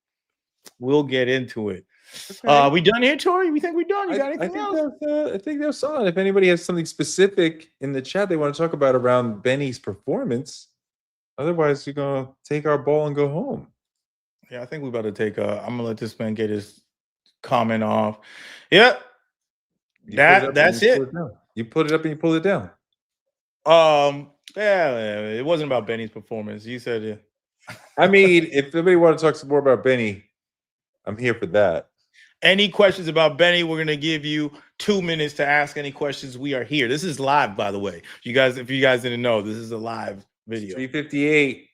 S2: Okay. We done here, Tori? We think we're done. You got anything else?
S1: I think they're solid. If anybody has something specific in the chat they want to talk about around Benny's performance, otherwise we're gonna take our ball and go home.
S2: Yeah, I think we about to take. I'm gonna let this man get his comment off. Yep, that's it.
S1: You put it up and you pull it down.
S2: Yeah, it wasn't about Benny's performance. You said it.
S1: I mean, if anybody want to talk some more about Benny, I'm here for that.
S2: Any questions about Benny? We're gonna give you 2 minutes to ask any questions. We are here. This is live, by the way. You guys, if you guys didn't know, this is a live video.
S1: 358.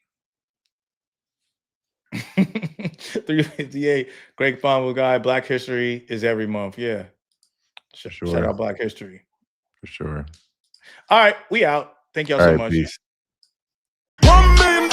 S2: 358. Greg Fonville guy. Black History is every month. Yeah. Sure. Shout out Black History.
S1: For sure.
S2: All right, we out. Thank y'all so much.
S1: Peace.
S3: $1 million in